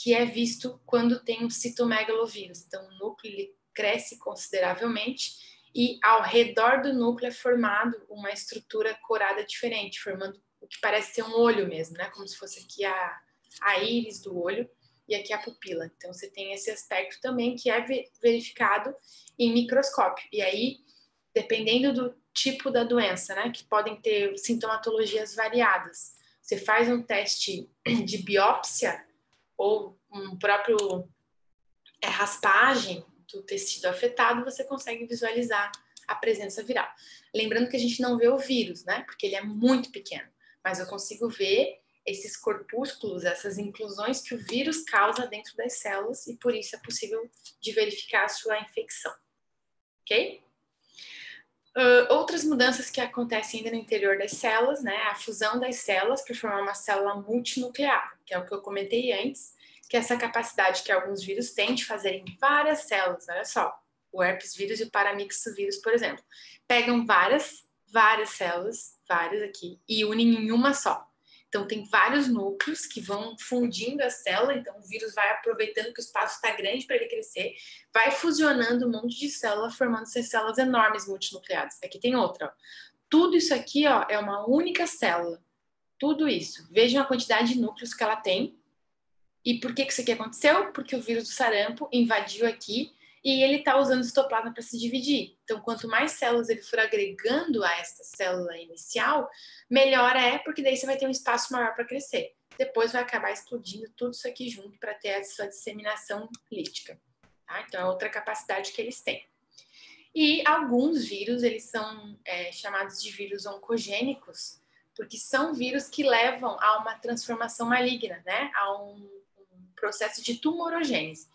que é visto quando tem um citomegalovírus. Então, o núcleo ele cresce consideravelmente e ao redor do núcleo é formado uma estrutura corada diferente, formando o que parece ser um olho mesmo, né? Como se fosse aqui a íris do olho e aqui a pupila. Então, você tem esse aspecto também que é verificado em microscópio. E aí, dependendo do tipo da doença, né? Que podem ter sintomatologias variadas. Você faz um teste de biópsia ou um próprio raspagem do tecido afetado, você consegue visualizar a presença viral. Lembrando que a gente não vê o vírus, né? Porque ele é muito pequeno, mas eu consigo ver esses corpúsculos, essas inclusões que o vírus causa dentro das células e por isso é possível de verificar a sua infecção, ok? Outras mudanças que acontecem ainda no interior das células, né? A fusão das células para formar uma célula multinuclear, que é o que eu comentei antes, que é essa capacidade que alguns vírus têm de fazerem várias células. Olha só, o herpes vírus e o paramyxovírus, por exemplo, pegam várias células, várias aqui, e unem em uma só. Então, tem vários núcleos que vão fundindo a célula, então o vírus vai aproveitando que o espaço está grande para ele crescer, vai fusionando um monte de célula, formando essas células enormes multinucleadas. Aqui tem outra, ó. Tudo isso aqui, ó, é uma única célula. Tudo isso. Vejam a quantidade de núcleos que ela tem. E por que isso aqui aconteceu? Porque o vírus do sarampo invadiu aqui e ele está usando o citoplasma para se dividir. Então, quanto mais células ele for agregando a esta célula inicial, melhor é, porque daí você vai ter um espaço maior para crescer. Depois vai acabar explodindo tudo isso aqui junto para ter a sua disseminação lítica. Tá? Então, é outra capacidade que eles têm. E alguns vírus, eles são chamados de vírus oncogênicos, porque são vírus que levam a uma transformação maligna, né? A um processo de tumorogênese.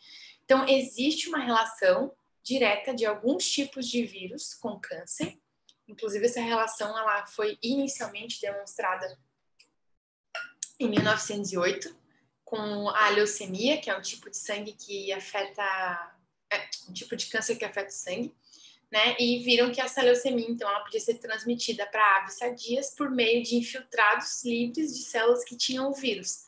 Então, existe uma relação direta de alguns tipos de vírus com câncer. Inclusive, essa relação ela foi inicialmente demonstrada em 1908 com a leucemia, que é um tipo de sangue que afeta... um tipo de câncer que afeta o sangue. Né, e viram que essa leucemia, então, ela podia ser transmitida para aves sadias por meio de infiltrados livres de células que tinham o vírus.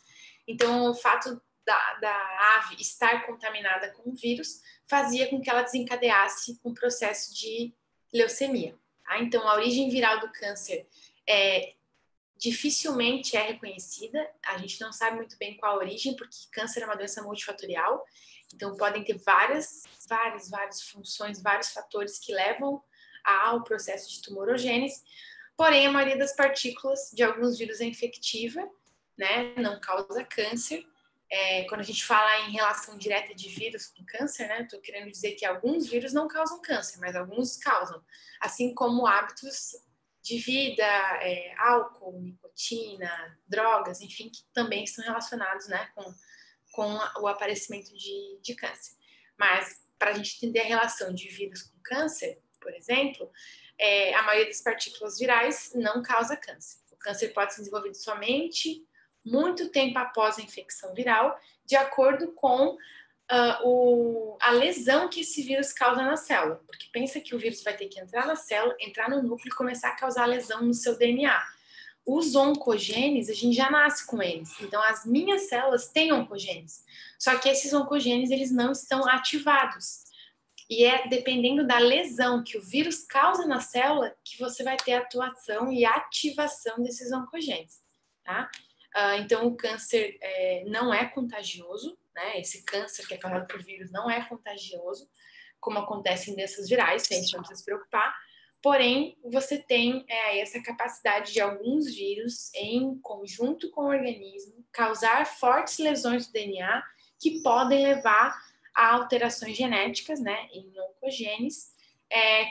Então, o fato da ave estar contaminada com o vírus fazia com que ela desencadeasse um processo de leucemia. Tá? Então, a origem viral do câncer dificilmente é reconhecida, a gente não sabe muito bem qual a origem, porque câncer é uma doença multifatorial, então podem ter várias funções, vários fatores que levam ao processo de tumorogênese, porém a maioria das partículas de alguns vírus é infectiva, né, não causa câncer. Quando a gente fala em relação direta de vírus com câncer, né, estou querendo dizer que alguns vírus não causam câncer, mas alguns causam, assim como hábitos de vida, álcool, nicotina, drogas, enfim, que também estão relacionados, né, com o aparecimento de câncer. Mas, para a gente entender a relação de vírus com câncer, por exemplo, a maioria das partículas virais não causa câncer. O câncer pode ser desenvolvido somente muito tempo após a infecção viral, de acordo com a lesão que esse vírus causa na célula. Porque pensa que o vírus vai ter que entrar na célula, entrar no núcleo e começar a causar lesão no seu DNA. Os oncogenes, a gente já nasce com eles. Então, as minhas células têm oncogenes. Só que esses oncogenes, eles não estão ativados. E é dependendo da lesão que o vírus causa na célula que você vai ter atuação e ativação desses oncogenes, tá? Então, o câncer não é contagioso, né? Esse câncer que é causado por vírus não é contagioso, como acontece em doenças virais, a gente não precisa se preocupar. Porém, você tem essa capacidade de alguns vírus, em conjunto com o organismo, causar fortes lesões do DNA que podem levar a alterações genéticas, né, em oncogenes,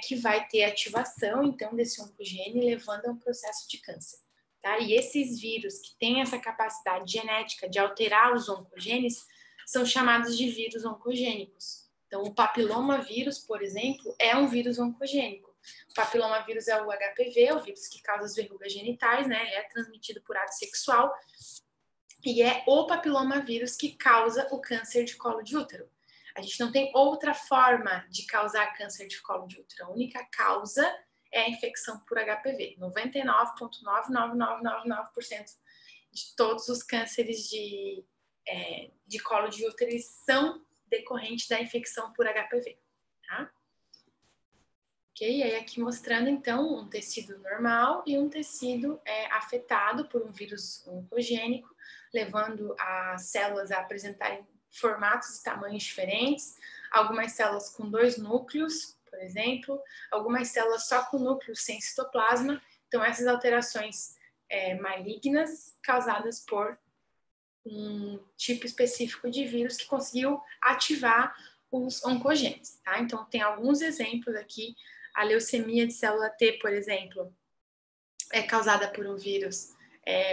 que vai ter ativação, então, desse oncogene, levando a um processo de câncer. Tá? E esses vírus que têm essa capacidade genética de alterar os oncogenes são chamados de vírus oncogênicos. Então, o papilomavírus, por exemplo, é um vírus oncogênico. O papilomavírus é o HPV, o vírus que causa as verrugas genitais, né? Ele é transmitido por ato sexual e é o papilomavírus que causa o câncer de colo de útero. A gente não tem outra forma de causar câncer de colo de útero. A única causa é a infecção por HPV. 99,99999% de todos os cânceres de colo de útero são decorrentes da infecção por HPV, tá? Ok? Aí aqui mostrando, então, um tecido normal e um tecido afetado por um vírus oncogênico, levando as células a apresentarem formatos e tamanhos diferentes, algumas células com 2 núcleos, por exemplo, algumas células só com núcleo sem citoplasma. Então, essas alterações malignas causadas por um tipo específico de vírus que conseguiu ativar os oncogenes, tá? Então, tem alguns exemplos aqui. A leucemia de célula T, por exemplo, é causada por um vírus,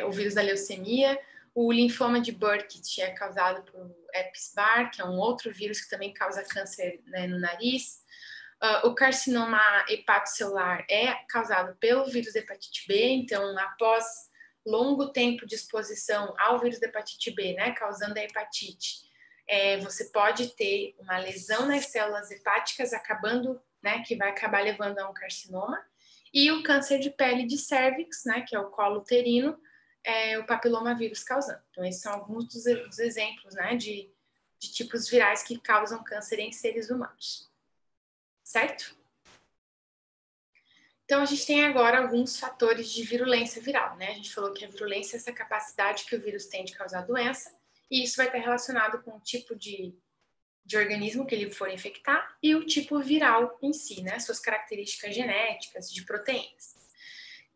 o vírus da leucemia. O linfoma de Burkitt é causado por Epstein-Barr, que é um outro vírus que também causa câncer, né, no nariz. O carcinoma hepatocelular é causado pelo vírus da hepatite B, então, após longo tempo de exposição ao vírus da hepatite B, né, causando a hepatite, você pode ter uma lesão nas células hepáticas, acabando, né, que vai acabar levando a um carcinoma. E o câncer de pele de cérvix, né, que é o colo uterino, o papilomavírus causando. Então, esses são alguns dos exemplos, né, de tipos virais que causam câncer em seres humanos. Certo? Então, a gente tem agora alguns fatores de virulência viral, né? A gente falou que a virulência é essa capacidade que o vírus tem de causar doença, e isso vai estar relacionado com o tipo de organismo que ele for infectar e o tipo viral em si, né? Suas características genéticas, de proteínas.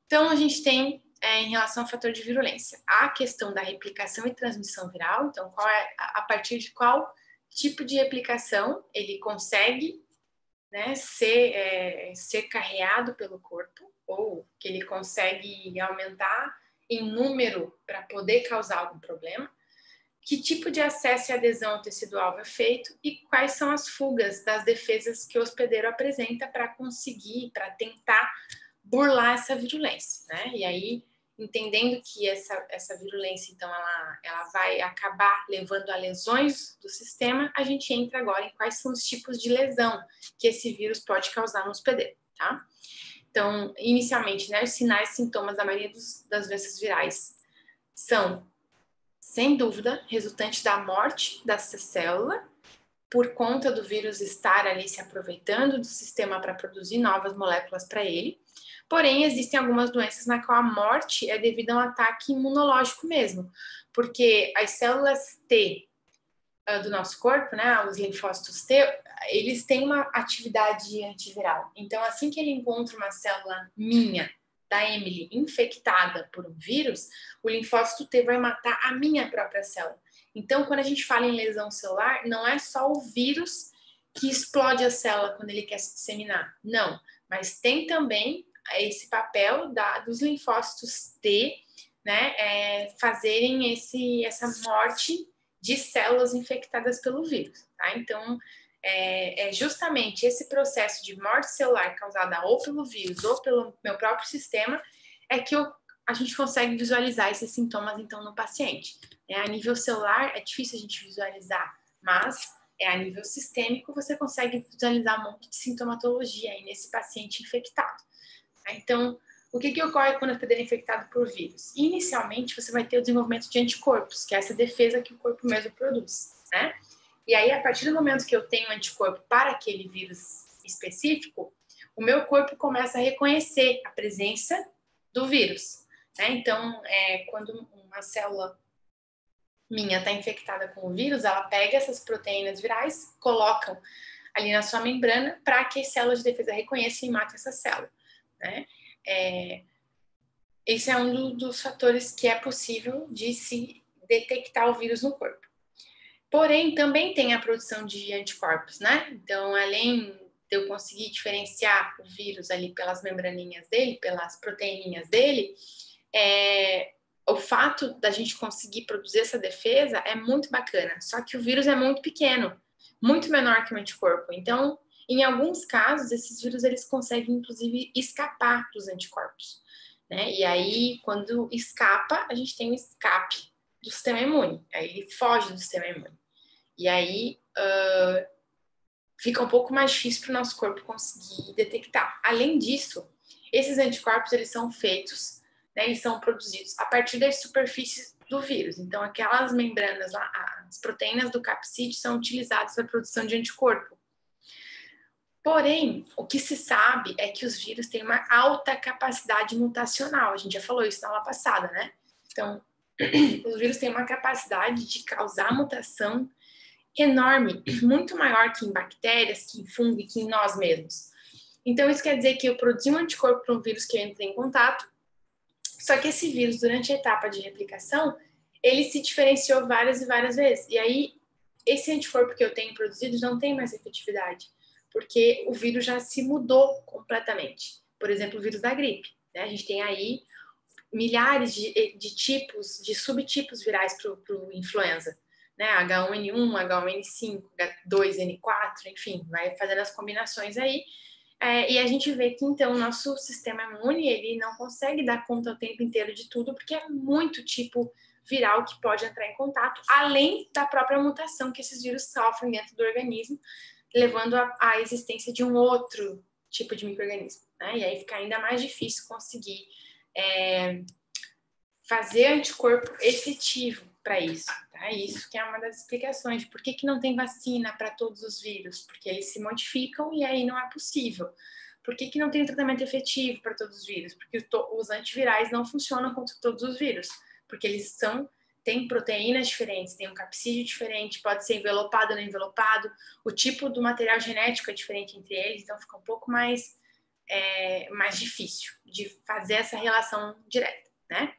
Então, a gente tem, em relação ao fator de virulência, a questão da replicação e transmissão viral. Então, a partir de qual tipo de replicação ele consegue, né, ser carreado pelo corpo, ou que ele consegue aumentar em número para poder causar algum problema, que tipo de acesso e adesão ao tecido-alvo é feito e quais são as fugas das defesas que o hospedeiro apresenta para conseguir, para tentar burlar essa virulência, né? E aí, entendendo que essa virulência, então, ela vai acabar levando a lesões do sistema, a gente entra agora em quais são os tipos de lesão que esse vírus pode causar no hospedeiro, tá? Então, inicialmente, né, os sinais e sintomas da maioria das doenças virais são, sem dúvida, resultante da morte dessa célula, por conta do vírus estar ali se aproveitando do sistema para produzir novas moléculas para ele. Porém, existem algumas doenças na qual a morte é devido a um ataque imunológico mesmo, porque as células T do nosso corpo, né, os linfócitos T, eles têm uma atividade antiviral. Então, assim que ele encontra uma célula minha, da Emily, infectada por um vírus, o linfócito T vai matar a minha própria célula. Então, quando a gente fala em lesão celular, não é só o vírus que explode a célula quando ele quer se disseminar. Não, mas tem também esse papel dos linfócitos T, né, fazerem essa morte de células infectadas pelo vírus, tá? Então, é justamente esse processo de morte celular causada ou pelo vírus ou pelo meu próprio sistema que a gente consegue visualizar esses sintomas, então, no paciente. A nível celular, é difícil a gente visualizar, mas a nível sistêmico, você consegue visualizar um monte de sintomatologia aí nesse paciente infectado. Então, o que ocorre quando o hospedeiro é infectado por vírus? Inicialmente, você vai ter o desenvolvimento de anticorpos, que é essa defesa que o corpo mesmo produz, né? E aí, a partir do momento que eu tenho anticorpo para aquele vírus específico, o meu corpo começa a reconhecer a presença do vírus, né? Então, quando uma célula minha está infectada com o vírus, ela pega essas proteínas virais, colocam ali na sua membrana para que as células de defesa reconheçam e matem essa célula. né? Esse é um dos fatores que é possível de se detectar o vírus no corpo. Porém, também tem a produção de anticorpos, né? Então, além de eu conseguir diferenciar o vírus ali pelas membraninhas dele, pelas proteíninhas dele, o fato da gente conseguir produzir essa defesa é muito bacana. Só que o vírus é muito pequeno, muito menor que o anticorpo. Então, em alguns casos, esses vírus eles conseguem, inclusive, escapar dos anticorpos, né? E aí, quando escapa, a gente tem o escape do sistema imune. Aí ele foge do sistema imune. E aí fica um pouco mais difícil para o nosso corpo conseguir detectar. Além disso, esses anticorpos eles são feitos, né, eles são produzidos a partir das superfícies do vírus. Então, aquelas membranas lá, as proteínas do capsídeo são utilizadas para a produção de anticorpo. Porém, o que se sabe é que os vírus têm uma alta capacidade mutacional. A gente já falou isso na aula passada, né? Então, os vírus têm uma capacidade de causar mutação enorme, muito maior que em bactérias, que em fungo e que em nós mesmos. Então, isso quer dizer que eu produzi um anticorpo para um vírus que eu entrei em contato, só que esse vírus, durante a etapa de replicação, ele se diferenciou várias e várias vezes. E aí, esse anticorpo que eu tenho produzido não tem mais efetividade, porque o vírus já se mudou completamente. Por exemplo, o vírus da gripe, né? A gente tem aí milhares de tipos, de subtipos virais para o influenza, né? H1N1, H1N5, H2N4, enfim, vai fazendo as combinações aí. E a gente vê que, então, o nosso sistema imune, ele não consegue dar conta o tempo inteiro de tudo, porque é muito tipo viral que pode entrar em contato, além da própria mutação que esses vírus sofrem dentro do organismo, levando à existência de um outro tipo de micro-organismo, né? E aí fica ainda mais difícil conseguir fazer anticorpo efetivo para isso, tá? Isso que é uma das explicações de por que não tem vacina para todos os vírus, porque eles se modificam e aí não é possível. Por que não tem tratamento efetivo para todos os vírus? Porque os antivirais não funcionam contra todos os vírus, porque eles têm proteínas diferentes, tem um capsídeo diferente, pode ser envelopado ou não envelopado, o tipo do material genético é diferente entre eles, então fica um pouco mais difícil de fazer essa relação direta, né?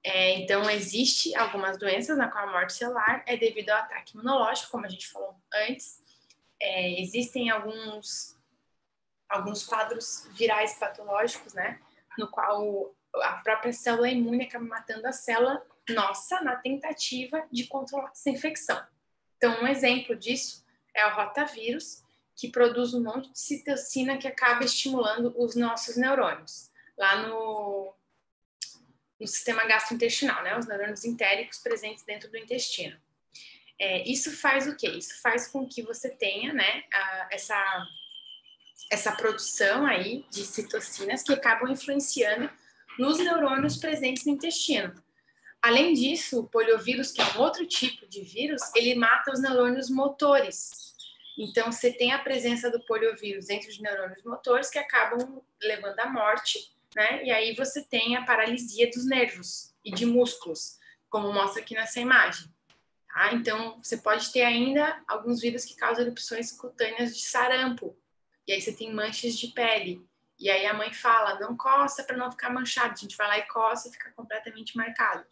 Então, existe algumas doenças na qual a morte celular é devido ao ataque imunológico, como a gente falou antes. Existem alguns quadros virais patológicos, né? No qual a própria célula imune acaba matando a célula nossa na tentativa de controlar essa infecção. Então, um exemplo disso é o rotavírus, que produz um monte de citocina que acaba estimulando os nossos neurônios, lá no sistema gastrointestinal, né? Os neurônios entéricos presentes dentro do intestino. Isso faz o quê? Isso faz com que você tenha, né, essa produção aí de citocinas que acabam influenciando nos neurônios presentes no intestino. Além disso, o poliovírus, que é um outro tipo de vírus, ele mata os neurônios motores. Então, você tem a presença do poliovírus dentro de neurônios motores que acabam levando à morte, né? E aí você tem a paralisia dos nervos e de músculos, como mostra aqui nessa imagem. Tá? Então, você pode ter ainda alguns vírus que causam erupções cutâneas de sarampo. E aí você tem manchas de pele. E aí a mãe fala, não coça para não ficar manchado. A gente vai lá e coça e fica completamente marcado.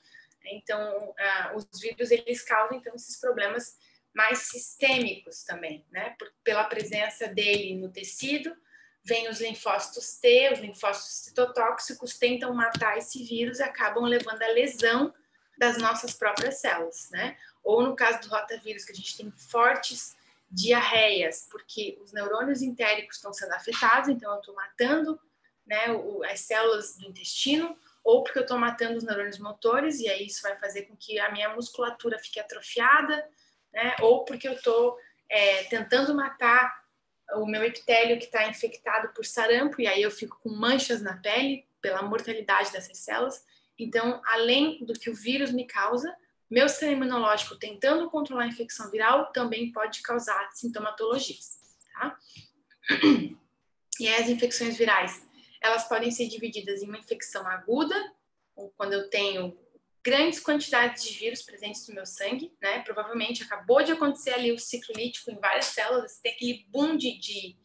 Então, os vírus, eles causam, então, esses problemas mais sistêmicos também, né? Pela presença dele no tecido, vem os linfócitos T, os linfócitos citotóxicos, tentam matar esse vírus e acabam levando à lesão das nossas próprias células, né? Ou no caso do rotavírus, que a gente tem fortes diarreias, porque os neurônios entéricos estão sendo afetados, então eu estou matando, né, as células do intestino, ou porque eu estou matando os neurônios motores, e aí isso vai fazer com que a minha musculatura fique atrofiada, né? Ou porque eu estou tentando matar o meu epitélio que está infectado por sarampo, e aí eu fico com manchas na pele pela mortalidade dessas células. Então, além do que o vírus me causa, meu sistema imunológico tentando controlar a infecção viral também pode causar sintomatologias, tá? E as infecções virais, elas podem ser divididas em uma infecção aguda, quando eu tenho grandes quantidades de vírus presentes no meu sangue, né? Provavelmente acabou de acontecer ali o ciclo lítico em várias células, tem aquele boom de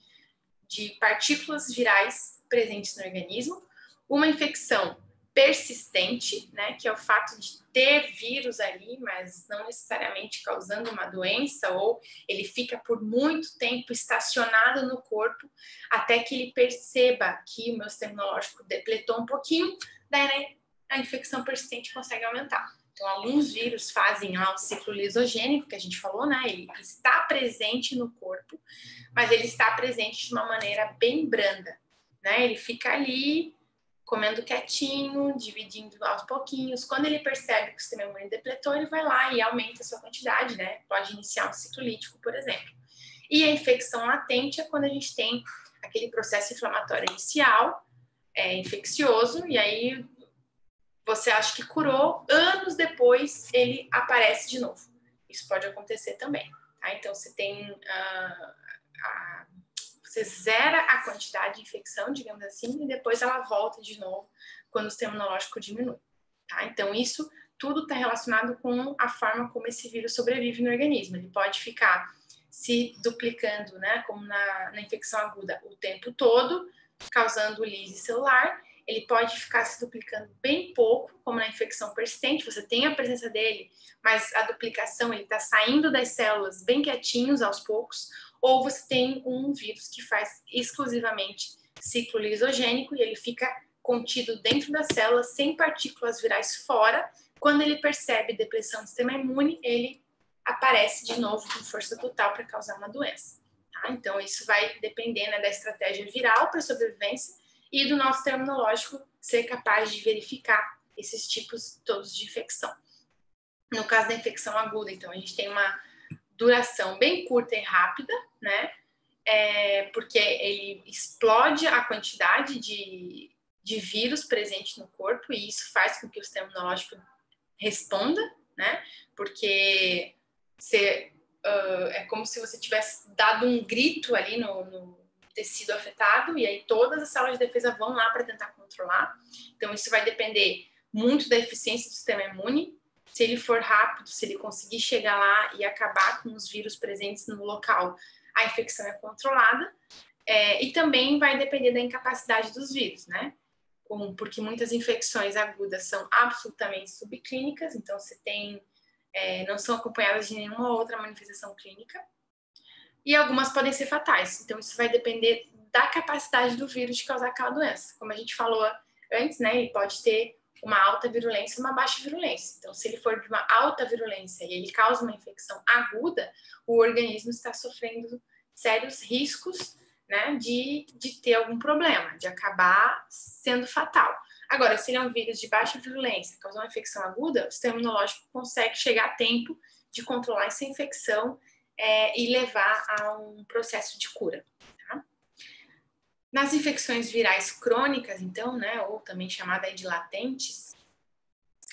partículas virais presentes no organismo, uma infecção persistente, né, que é o fato de ter vírus ali, mas não necessariamente causando uma doença, ou ele fica por muito tempo estacionado no corpo, até que ele perceba que o meu sistema imunológico depletou um pouquinho, daí, né, a infecção persistente consegue aumentar. Então, alguns vírus fazem lá o ciclo lisogênico, que a gente falou, né, ele está presente no corpo, mas ele está presente de uma maneira bem branda, né, ele fica ali comendo quietinho, dividindo aos pouquinhos. Quando ele percebe que o sistema imune depletou, ele vai lá e aumenta a sua quantidade, né? Pode iniciar um ciclo lítico, por exemplo. E a infecção latente é quando a gente tem aquele processo inflamatório inicial, infeccioso, e aí você acha que curou, anos depois ele aparece de novo. Isso pode acontecer também, tá? Então, você tem você zera a quantidade de infecção, digamos assim, e depois ela volta de novo quando o sistema imunológico diminui, tá? Então, isso tudo está relacionado com a forma como esse vírus sobrevive no organismo. Ele pode ficar se duplicando, né, como na infecção aguda, o tempo todo, causando lise celular. Ele pode ficar se duplicando bem pouco, como na infecção persistente, você tem a presença dele, mas a duplicação, ele está saindo das células bem quietinhos aos poucos, ou você tem um vírus que faz exclusivamente ciclo lisogênico e ele fica contido dentro da célula, sem partículas virais fora. Quando ele percebe depressão do sistema imune, ele aparece de novo com força total para causar uma doença. Tá? Então, isso vai depender, né, da estratégia viral para sobrevivência e do nosso sistema imunológico ser capaz de verificar esses tipos todos de infecção. No caso da infecção aguda, então, a gente tem uma duração bem curta e rápida, né? Porque ele explode a quantidade de vírus presente no corpo e isso faz com que o sistema imunológico responda, né? Porque é como se você tivesse dado um grito ali no tecido afetado e aí todas as células de defesa vão lá para tentar controlar. Então, isso vai depender muito da eficiência do sistema imune. Se ele for rápido, se ele conseguir chegar lá e acabar com os vírus presentes no local, a infecção é controlada. E também vai depender da incapacidade dos vírus, né? Porque muitas infecções agudas são absolutamente subclínicas, então você tem, não são acompanhadas de nenhuma outra manifestação clínica. E algumas podem ser fatais. Então, isso vai depender da capacidade do vírus de causar aquela doença. Como a gente falou antes, né? Ele pode ter uma alta virulência e uma baixa virulência. Então, se ele for de uma alta virulência e ele causa uma infecção aguda, o organismo está sofrendo sérios riscos, né, de ter algum problema, de acabar sendo fatal. Agora, se ele é um vírus de baixa virulência, causar uma infecção aguda, o sistema imunológico consegue chegar a tempo de controlar essa infecção e levar a um processo de cura. Tá? Nas infecções virais crônicas, então, né, ou também chamada de latentes,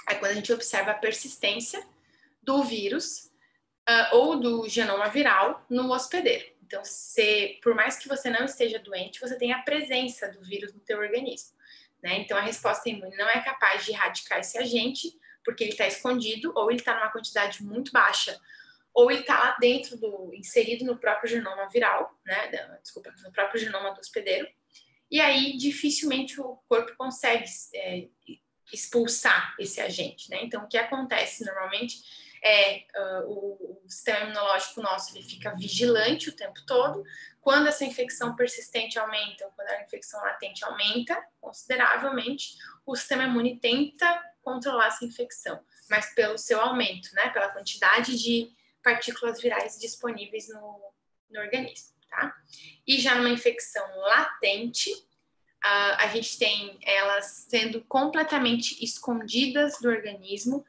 é quando a gente observa a persistência do vírus ou do genoma viral no hospedeiro. Então, por mais que você não esteja doente, você tem a presença do vírus no teu organismo. Né? Então, a resposta imune não é capaz de erradicar esse agente, porque ele está escondido, ou ele está numa quantidade muito baixa, ou ele está lá dentro, inserido no próprio genoma viral, né? No próprio genoma do hospedeiro, e aí dificilmente o corpo consegue expulsar esse agente, né? Então, o que acontece normalmente o sistema imunológico nosso ele fica vigilante o tempo todo. Quando essa infecção persistente aumenta, ou quando a infecção latente aumenta consideravelmente, o sistema imune tenta controlar essa infecção, mas pelo seu aumento, né? Pela quantidade de partículas virais disponíveis no organismo, tá? E já numa infecção latente, a gente tem elas sendo completamente escondidas do organismo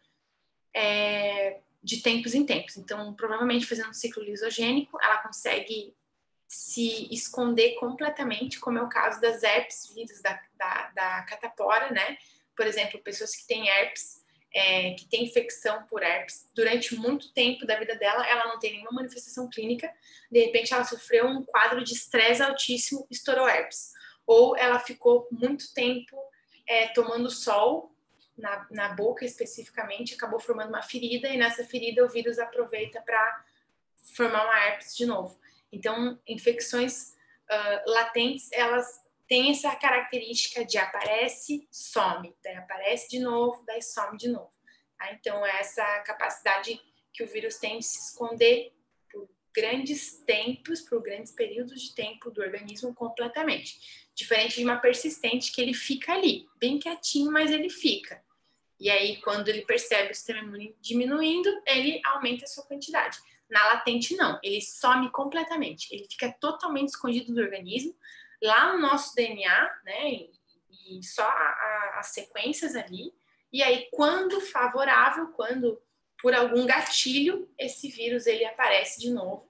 de tempos em tempos. Então, provavelmente fazendo um ciclo lisogênico, ela consegue se esconder completamente, como é o caso das herpes vírus da catapora, né? Por exemplo, pessoas que têm herpes, que tem infecção por herpes, durante muito tempo da vida dela, ela não tem nenhuma manifestação clínica, de repente ela sofreu um quadro de estresse altíssimo, estourou herpes. Ou ela ficou muito tempo tomando sol, na boca especificamente, acabou formando uma ferida, e nessa ferida o vírus aproveita para formar uma herpes de novo. Então, infecções latentes, elas tem essa característica de aparece, some, daí aparece de novo, daí some de novo. Tá? Então, é essa capacidade que o vírus tem de se esconder por grandes tempos, por grandes períodos de tempo do organismo completamente. Diferente de uma persistente que ele fica ali, bem quietinho, mas ele fica. E aí, quando ele percebe o sistema imune diminuindo, ele aumenta a sua quantidade. Na latente, não. Ele some completamente. Ele fica totalmente escondido do organismo, lá no nosso DNA, né? E só as sequências ali. E aí, quando favorável, quando por algum gatilho, esse vírus ele aparece de novo.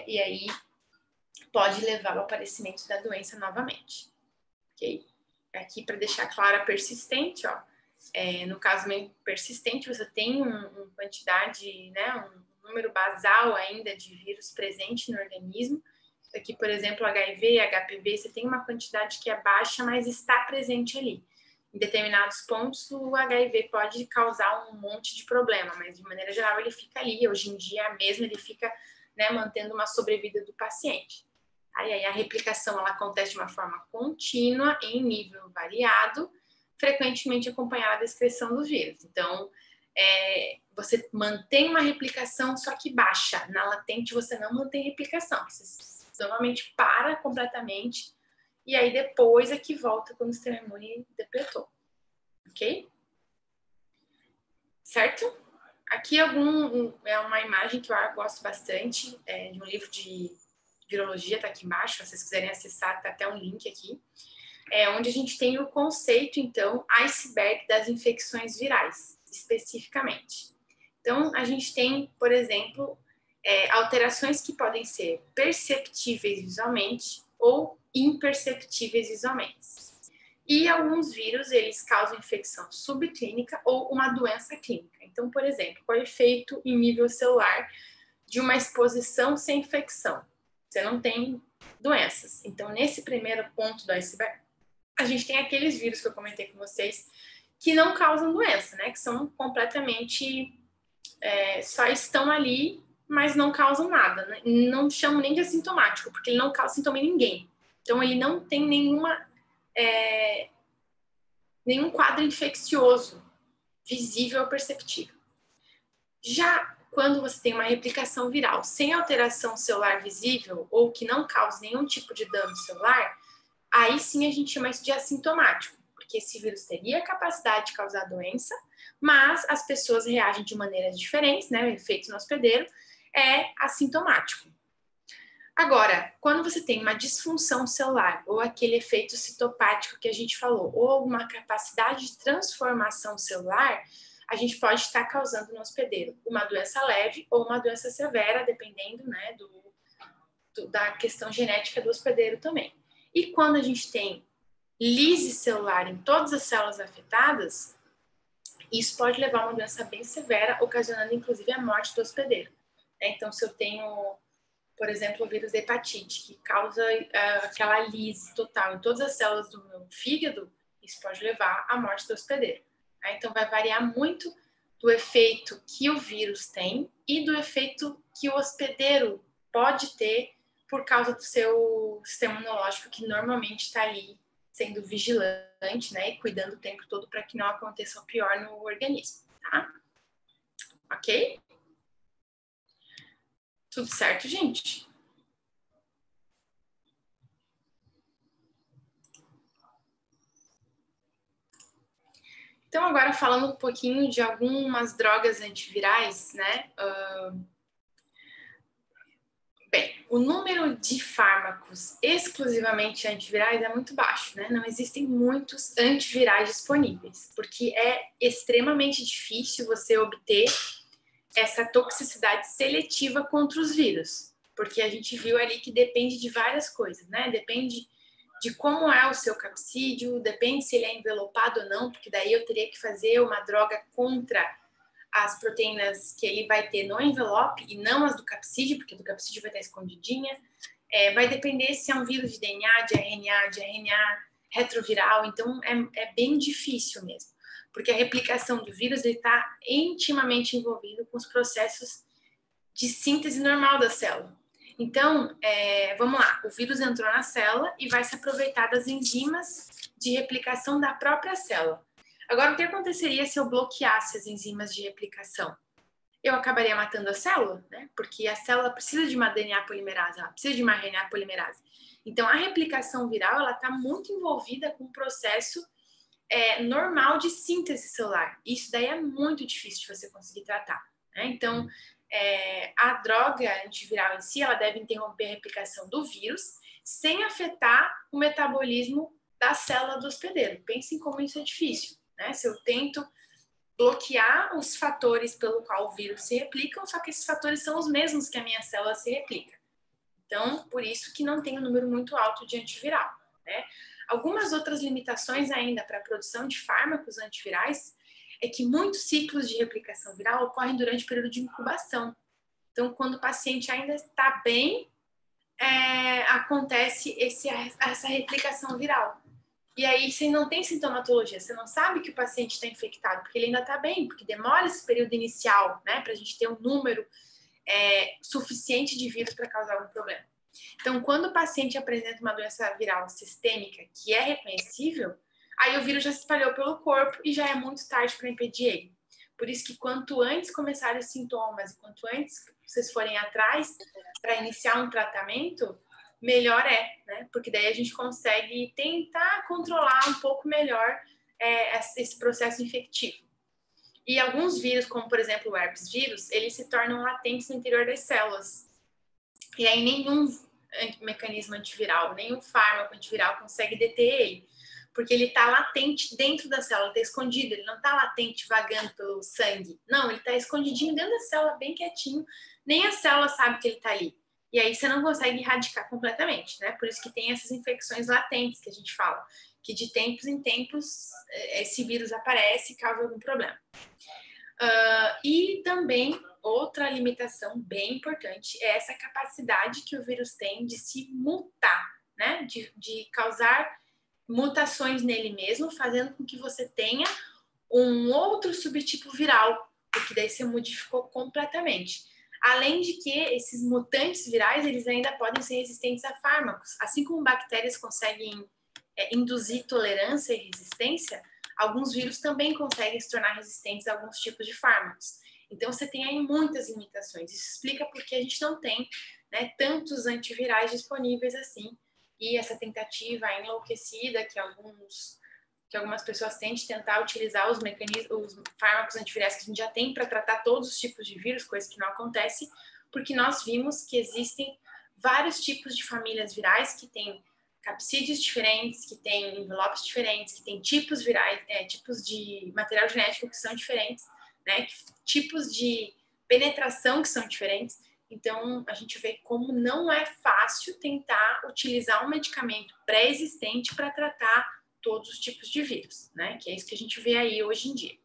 E aí, pode levar ao aparecimento da doença novamente. Ok? Aqui, para deixar claro, a persistente, ó. No caso meio persistente, você tem uma quantidade, né, um número basal ainda de vírus presente no organismo. Aqui, por exemplo, HIV, HPV, você tem uma quantidade que é baixa, mas está presente ali. Em determinados pontos, o HIV pode causar um monte de problema, mas de maneira geral ele fica ali. Hoje em dia mesmo ele fica, né, mantendo uma sobrevida do paciente. Aí a replicação ela acontece de uma forma contínua, em nível variado, frequentemente acompanhada da excreção do vírus. Então, você mantém uma replicação, só que baixa. Na latente, você não mantém replicação. Você normalmente para completamente e aí depois é que volta quando o sistema imune depletou. Ok? Certo? Aqui é uma imagem que eu gosto bastante, de um livro de virologia, tá aqui embaixo, se vocês quiserem acessar, tá até um link aqui. Onde a gente tem o conceito, então, iceberg das infecções virais, especificamente. Então, a gente tem, por exemplo, alterações que podem ser perceptíveis visualmente ou imperceptíveis visualmente. E alguns vírus, eles causam infecção subclínica ou uma doença clínica. Então, por exemplo, qual é o efeito em nível celular de uma exposição sem infecção? Você não tem doenças. Então, nesse primeiro ponto do iceberg, a gente tem aqueles vírus que eu comentei com vocês que não causam doença, né? Que são completamente, só estão ali, mas não causam nada. Né? Não chamo nem de assintomático, porque ele não causa sintoma em ninguém. Então, ele não tem nenhum quadro infeccioso visível ou perceptível. Já quando você tem uma replicação viral sem alteração celular visível ou que não cause nenhum tipo de dano celular, aí sim a gente chama isso de assintomático, porque esse vírus teria a capacidade de causar doença, mas as pessoas reagem de maneiras diferentes, né? O efeito no hospedeiro é assintomático. Agora, quando você tem uma disfunção celular, ou aquele efeito citopático que a gente falou, ou alguma capacidade de transformação celular, a gente pode estar causando no hospedeiro uma doença leve ou uma doença severa, dependendo, né, da questão genética do hospedeiro também. E quando a gente tem lise celular em todas as células afetadas, isso pode levar a uma doença bem severa, ocasionando inclusive a morte do hospedeiro. Então, se eu tenho, por exemplo, o vírus da hepatite, que causa aquela lise total em todas as células do meu fígado, isso pode levar à morte do hospedeiro. Então, vai variar muito do efeito que o vírus tem e do efeito que o hospedeiro pode ter por causa do seu sistema imunológico, que normalmente está ali sendo vigilante, né, e cuidando o tempo todo para que não aconteça o pior no organismo, tá? Ok? Tudo certo, gente? Então, agora falando um pouquinho de algumas drogas antivirais, né? Bem, o número de fármacos exclusivamente antivirais é muito baixo, né? Não existem muitos antivirais disponíveis, porque é extremamente difícil você obter essa toxicidade seletiva contra os vírus, porque a gente viu ali que depende de várias coisas, né? Depende de como é o seu capsídeo, depende se ele é envelopado ou não, porque daí eu teria que fazer uma droga contra as proteínas que ele vai ter no envelope e não as do capsídeo, porque do capsídeo vai estar escondidinha. Vai depender se é um vírus de DNA, de RNA retroviral, então é bem difícil mesmo, porque a replicação do vírus está intimamente envolvido com os processos de síntese normal da célula. Então, vamos lá, o vírus entrou na célula e vai se aproveitar das enzimas de replicação da própria célula. Agora, o que aconteceria se eu bloqueasse as enzimas de replicação? Eu acabaria matando a célula, né? Porque a célula precisa de uma DNA polimerase, ela precisa de uma RNA polimerase. Então, a replicação viral, ela está muito envolvida com um processo normal de síntese celular. Isso daí é muito difícil de você conseguir tratar, né? Então, a droga antiviral em si, ela deve interromper a replicação do vírus sem afetar o metabolismo da célula do hospedeiro. Pensem como isso é difícil, né? Se eu tento bloquear os fatores pelo qual o vírus se replica, só que esses fatores são os mesmos que a minha célula se replica. Então, por isso que não tem um número muito alto de antiviral, né? Algumas outras limitações ainda para a produção de fármacos antivirais é que muitos ciclos de replicação viral ocorrem durante o período de incubação. Então, quando o paciente ainda está bem, acontece essa replicação viral. E aí você não tem sintomatologia, você não sabe que o paciente está infectado, porque ele ainda está bem, porque demora esse período inicial, né, para a gente ter um número suficiente de vírus para causar algum problema. Então, quando o paciente apresenta uma doença viral sistêmica que é reconhecível, aí o vírus já se espalhou pelo corpo e já é muito tarde para impedir ele. Por isso que quanto antes começarem os sintomas e quanto antes vocês forem atrás para iniciar um tratamento, melhor né? Porque daí a gente consegue tentar controlar um pouco melhor esse processo infectivo. E alguns vírus, como por exemplo o herpes vírus, eles se tornam latentes no interior das células. E aí nenhum mecanismo antiviral, nenhum fármaco antiviral consegue deter ele, porque ele está latente dentro da célula, está escondido, ele não está latente vagando pelo sangue. Não, ele está escondidinho dentro da célula, bem quietinho, nem a célula sabe que ele está ali. E aí você não consegue erradicar completamente, né? Por isso que tem essas infecções latentes que a gente fala, que de tempos em tempos esse vírus aparece e causa algum problema. E também outra limitação bem importante é essa capacidade que o vírus tem de se mutar, né? De causar mutações nele mesmo, fazendo com que você tenha um outro subtipo viral, porque daí você modificou completamente. Além de que esses mutantes virais, eles ainda podem ser resistentes a fármacos. Assim como bactérias conseguem induzir tolerância e resistência, alguns vírus também conseguem se tornar resistentes a alguns tipos de fármacos. Então, você tem aí muitas limitações. Isso explica porque a gente não tem, né, tantos antivirais disponíveis assim. E essa tentativa enlouquecida que algumas pessoas têm de tentar utilizar os fármacos antivirais que a gente já tem para tratar todos os tipos de vírus, coisa que não acontece, porque nós vimos que existem vários tipos de famílias virais que têm capsídeos diferentes, que têm envelopes diferentes, que têm tipos virais, tipos de material genético que são diferentes, né? Tipos de penetração que são diferentes. Então, a gente vê como não é fácil tentar utilizar um medicamento pré-existente para tratar todos os tipos de vírus, né? Que é isso que a gente vê aí hoje em dia.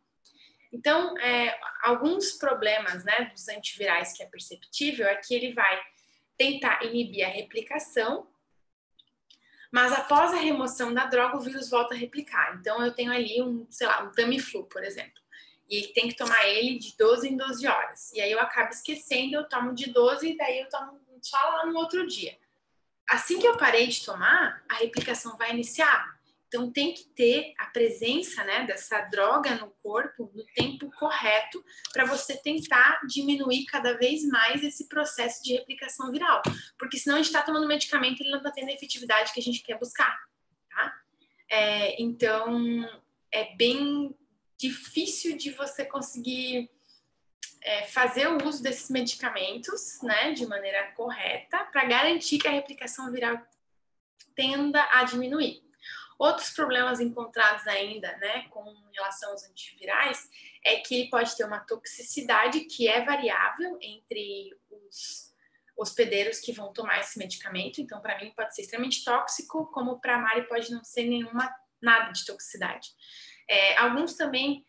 Então, alguns problemas, né, dos antivirais que é perceptível é que ele vai tentar inibir a replicação, mas após a remoção da droga, o vírus volta a replicar. Então, eu tenho ali um Tamiflu, por exemplo. E tem que tomar ele de 12 em 12 horas. E aí eu acabo esquecendo, eu tomo de 12 e daí eu tomo só lá no outro dia. Assim que eu parei de tomar, a replicação vai iniciar. Então, tem que ter a presença, né, dessa droga no corpo no tempo correto para você tentar diminuir cada vez mais esse processo de replicação viral. Porque senão a gente está tomando medicamento e ele não está tendo a efetividade que a gente quer buscar. Tá? Então, é bem difícil de você conseguir fazer o uso desses medicamentos, né, de maneira correta para garantir que a replicação viral tenda a diminuir. Outros problemas encontrados ainda, né, com relação aos antivirais, é que ele pode ter uma toxicidade que é variável entre os hospedeiros que vão tomar esse medicamento. Então, para mim, pode ser extremamente tóxico, como para a Mari pode não ser nada de toxicidade. Alguns também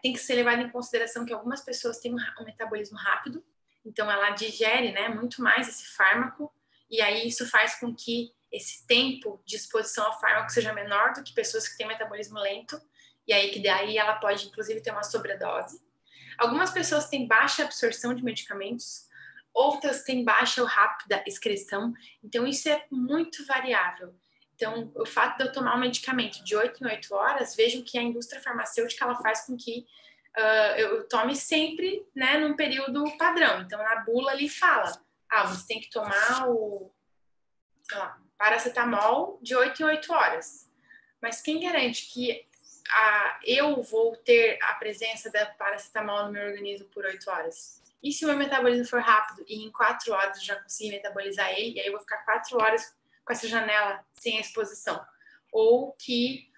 tem que ser levado em consideração que algumas pessoas têm um metabolismo rápido, então ela digere, né, muito mais esse fármaco, e aí isso faz com que esse tempo de exposição ao fármaco seja menor do que pessoas que têm metabolismo lento, e aí que daí ela pode, inclusive, ter uma sobredose. Algumas pessoas têm baixa absorção de medicamentos, outras têm baixa ou rápida excreção, então isso é muito variável. Então, o fato de eu tomar um medicamento de 8 em 8 horas, vejam que a indústria farmacêutica ela faz com que eu tome sempre, né, num período padrão. Então, na bula ali fala, você tem que tomar o, sei lá, paracetamol de 8 em 8 horas. Mas quem garante que eu vou ter a presença da paracetamol no meu organismo por 8 horas? E se o meu metabolismo for rápido e em 4 horas eu já conseguir metabolizar ele, e aí eu vou ficar 4 horas com essa janela sem a exposição? Ou que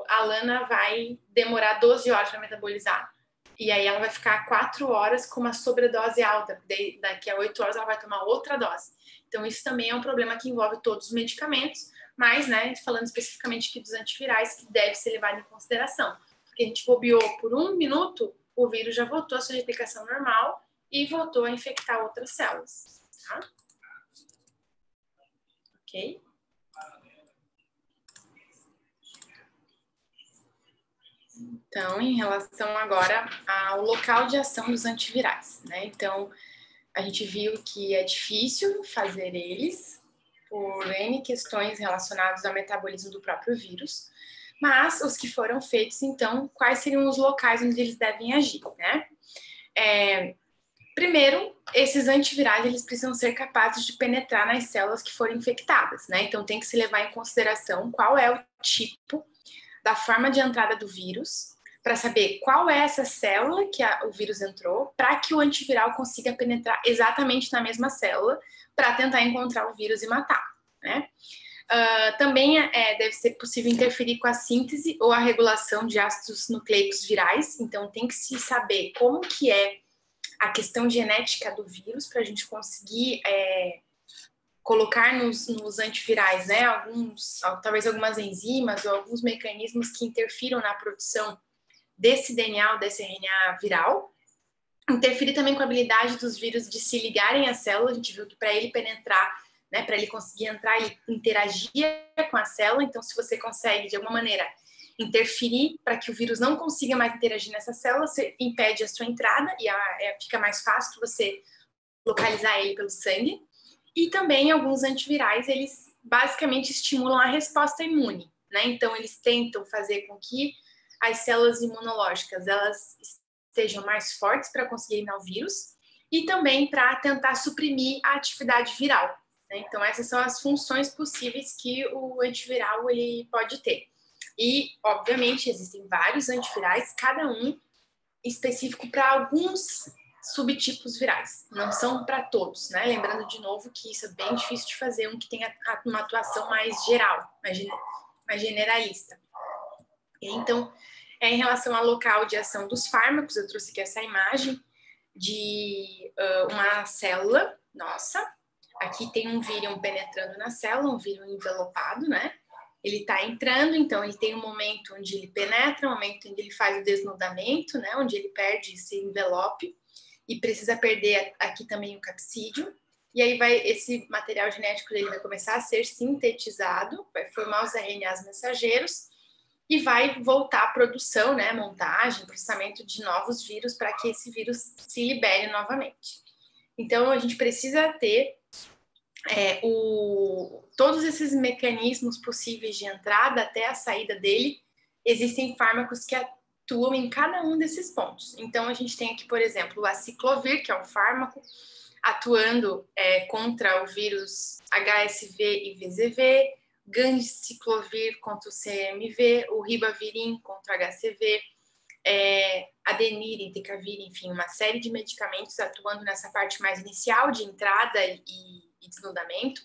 a Lana vai demorar 12 horas para metabolizar, e aí ela vai ficar 4 horas com uma sobredose alta, daqui a 8 horas ela vai tomar outra dose. Então isso também é um problema que envolve todos os medicamentos, mas, né, falando especificamente aqui dos antivirais, que deve ser levado em consideração. Porque a gente bobeou por 1 minuto, o vírus já voltou à sua replicação normal e voltou a infectar outras células. Tá? Ok? Então, em relação agora ao local de ação dos antivirais, né? Então, a gente viu que é difícil fazer eles, por N questões relacionadas ao metabolismo do próprio vírus, mas os que foram feitos, então, quais seriam os locais onde eles devem agir, né? Primeiro, esses antivirais, eles precisam ser capazes de penetrar nas células que forem infectadas, né? Então, tem que se levar em consideração qual é o tipo da forma de entrada do vírus, para saber qual é essa célula que o vírus entrou, para que o antiviral consiga penetrar exatamente na mesma célula, para tentar encontrar o vírus e matar, né? Também deve ser possível interferir com a síntese ou a regulação de ácidos nucleicos virais, então tem que se saber como que é a questão genética do vírus, para a gente conseguir colocar nos antivirais, né, talvez algumas enzimas ou alguns mecanismos que interfiram na produção desse DNA ou desse RNA viral. Interferir também com a habilidade dos vírus de se ligarem à célula. A gente viu que para ele penetrar, né, para ele conseguir entrar, ele interagia com a célula. Então, se você consegue, de alguma maneira, interferir para que o vírus não consiga mais interagir nessa célula, você impede a sua entrada e fica mais fácil você localizar ele pelo sangue. E também alguns antivirais, eles basicamente estimulam a resposta imune, né? Então, eles tentam fazer com que as células imunológicas, elas estejam mais fortes para conseguir eliminar o vírus e também para tentar suprimir a atividade viral, né? Então, essas são as funções possíveis que o antiviral ele pode ter. E, obviamente, existem vários antivirais, cada um específico para alguns subtipos virais, não são para todos, né? Lembrando de novo que isso é bem difícil de fazer, um que tenha uma atuação mais geral, mais generalista. Então, em relação ao local de ação dos fármacos, eu trouxe aqui essa imagem de uma célula nossa. Aqui tem um vírus penetrando na célula, um vírus envelopado, né? Ele está entrando, então ele tem um momento onde ele penetra, um momento onde ele faz o desnudamento, né? Onde ele perde esse envelope e precisa perder aqui também o capsídeo. E aí esse material genético dele vai começar a ser sintetizado, vai formar os RNAs mensageiros e vai voltar à produção, né? Montagem, processamento de novos vírus para que esse vírus se libere novamente. Então a gente precisa ter todos esses mecanismos possíveis de entrada até a saída dele. Existem fármacos que atuam em cada um desses pontos. Então, a gente tem aqui, por exemplo, o aciclovir, que é um fármaco atuando contra o vírus HSV e VZV, ganciclovir contra o CMV, o ribavirin contra o HCV, adenir, entecavir, enfim, uma série de medicamentos atuando nessa parte mais inicial de entrada e desnudamento.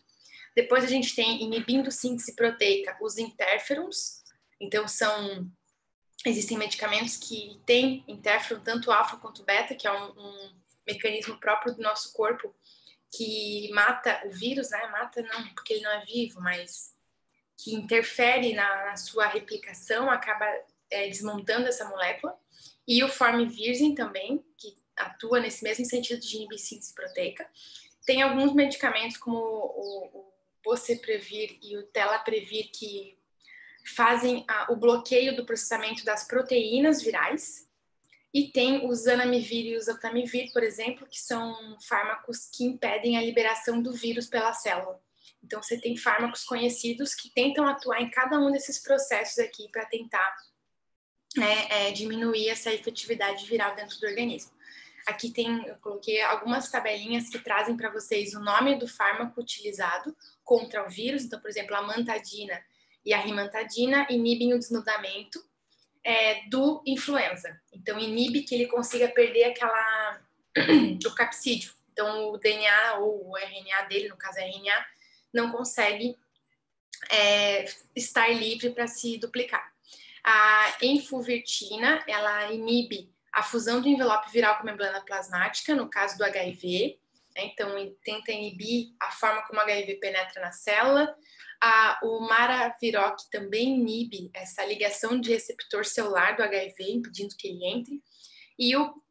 Depois a gente tem, inibindo síntese proteica, os interferons. Então, existem medicamentos que têm interferon, tanto alfa quanto beta, que é um mecanismo próprio do nosso corpo, que mata o vírus, né? Mata não, porque ele não é vivo, mas que interfere na sua replicação, acaba desmontando essa molécula. E o formyvirsin também, que atua nesse mesmo sentido de inibir síntese proteica. Tem alguns medicamentos, como o boceprevir e o telaprevir, que fazem o bloqueio do processamento das proteínas virais. E tem o zanamivir e o oseltamivir, por exemplo, que são fármacos que impedem a liberação do vírus pela célula. Então, você tem fármacos conhecidos que tentam atuar em cada um desses processos aqui para tentar diminuir essa efetividade viral dentro do organismo. Aqui eu coloquei algumas tabelinhas que trazem para vocês o nome do fármaco utilizado contra o vírus. Então, por exemplo, a amantadina e a rimantadina inibem o desnudamento do influenza. Então, inibe que ele consiga perder o capsídeo. Então, o DNA ou o RNA dele, no caso RNA, não consegue estar livre para se duplicar. A enfuvirtina, ela inibe a fusão do envelope viral com a membrana plasmática, no caso do HIV. Então, tenta inibir a forma como o HIV penetra na célula. O maraviroc também inibe essa ligação de receptor celular do HIV, impedindo que ele entre. E o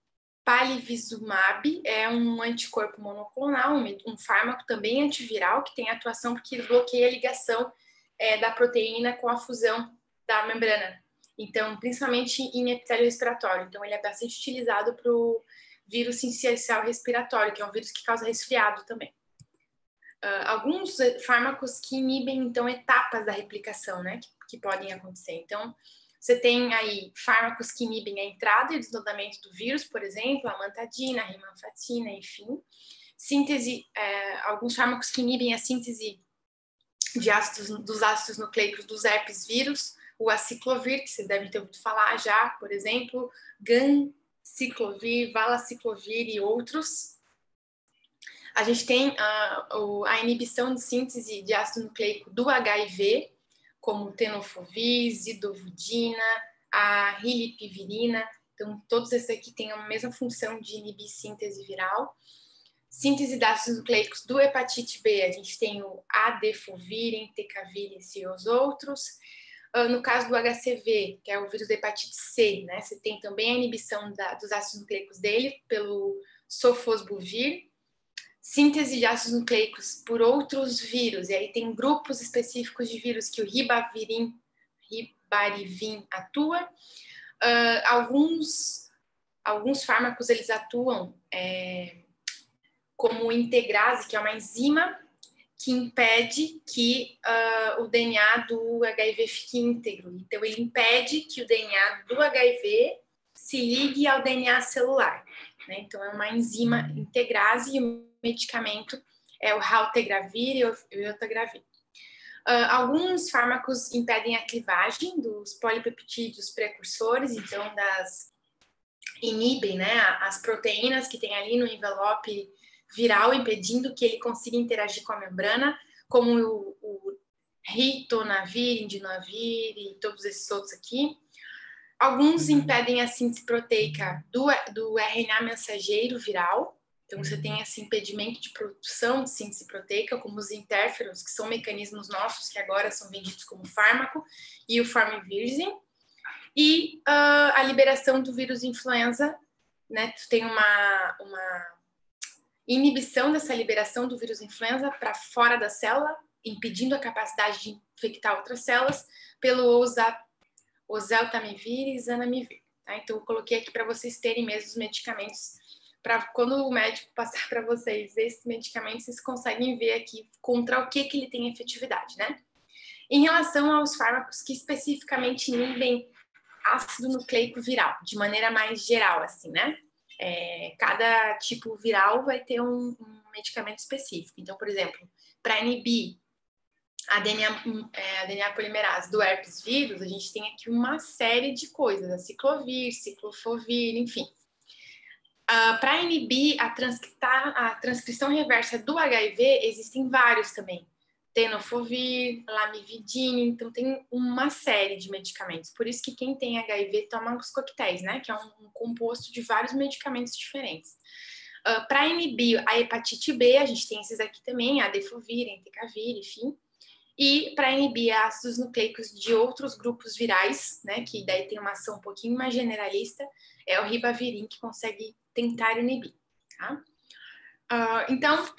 palivizumab é um anticorpo monoclonal, um fármaco também antiviral, que tem atuação porque ele bloqueia a ligação da proteína com a fusão da membrana. Então, principalmente em epitélio respiratório. Então, ele é bastante utilizado para o vírus sincicial respiratório, que é um vírus que causa resfriado também. Alguns fármacos que inibem, então, etapas da replicação, né, que podem acontecer. Então, você tem aí fármacos que inibem a entrada e o desdobramento do vírus, por exemplo, a amantadina, a rimanfatina, enfim. Alguns fármacos que inibem a síntese dos ácidos nucleicos dos herpes vírus, o aciclovir, que vocês devem ter ouvido falar já, por exemplo, ganciclovir, valaciclovir e outros. A gente tem a inibição de síntese de ácido nucleico do HIV, como o tenofovir, zidovudina, a rilipivirina. Então, todos esses aqui têm a mesma função de inibir síntese viral. Síntese de ácidos nucleicos do hepatite B, a gente tem o adefovir, entecavir e os outros. No caso do HCV, que é o vírus da hepatite C, né, você tem também a inibição dos ácidos nucleicos dele pelo sofosbuvir. Síntese de ácidos nucleicos por outros vírus, e aí tem grupos específicos de vírus que o ribavirivim atua. Alguns fármacos, eles atuam como integrase, que é uma enzima que impede que o DNA do HIV fique íntegro. Então, ele impede que o DNA do HIV se ligue ao DNA celular, né? Então, é uma enzima integrase e o medicamento é o raltegravir e o oseltamivir. Alguns fármacos impedem a clivagem dos polipeptídeos precursores, então inibem, né, as proteínas que tem ali no envelope viral, impedindo que ele consiga interagir com a membrana, como o ritonavir, indinavir e todos esses outros aqui. Alguns impedem a síntese proteica do RNA mensageiro viral. Então, você tem esse impedimento de produção de síntese proteica, como os interferons, que são mecanismos nossos que agora são vendidos como fármaco, e o Farmivizin. E a liberação do vírus influenza, né? Tu tem uma inibição dessa liberação do vírus influenza para fora da célula, impedindo a capacidade de infectar outras células, pelo oseltamivir e zanamivir. Tá? Então, eu coloquei aqui para vocês terem mesmo os medicamentos, para quando o médico passar para vocês esses medicamentos, vocês conseguem ver aqui contra o que ele tem efetividade, né? Em relação aos fármacos que especificamente inibem ácido nucleico viral, de maneira mais geral, assim, né? Cada tipo viral vai ter um medicamento específico. Então, por exemplo, para inibir a DNA polimerase do herpes vírus, a gente tem aqui uma série de coisas, a ciclovir, ciclofovir, enfim. Para inibir a transcrição reversa do HIV, existem vários também. Tenofovir, lamivudina, então tem uma série de medicamentos. Por isso que quem tem HIV toma os coquetéis, né? Que é um composto de vários medicamentos diferentes. Para inibir a hepatite B, a gente tem esses aqui também, a adefovir, entecavir, enfim. E para inibir ácidos nucleicos de outros grupos virais, né? Que daí tem uma ação um pouquinho mais generalista, é o ribavirin que consegue tentar inibir, tá? Então,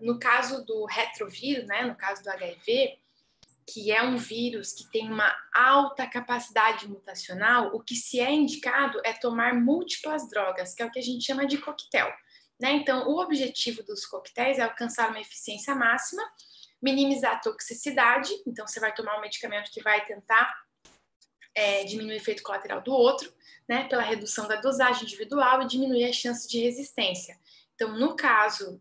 no caso do retrovírus, né, no caso do HIV, que é um vírus que tem uma alta capacidade mutacional, o que se é indicado é tomar múltiplas drogas, que é o que a gente chama de coquetel, né? Então, o objetivo dos coquetéis é alcançar uma eficiência máxima, minimizar a toxicidade, então você vai tomar um medicamento que vai tentar diminuir o efeito colateral do outro, né, pela redução da dosagem individual e diminuir a chance de resistência. Então, no caso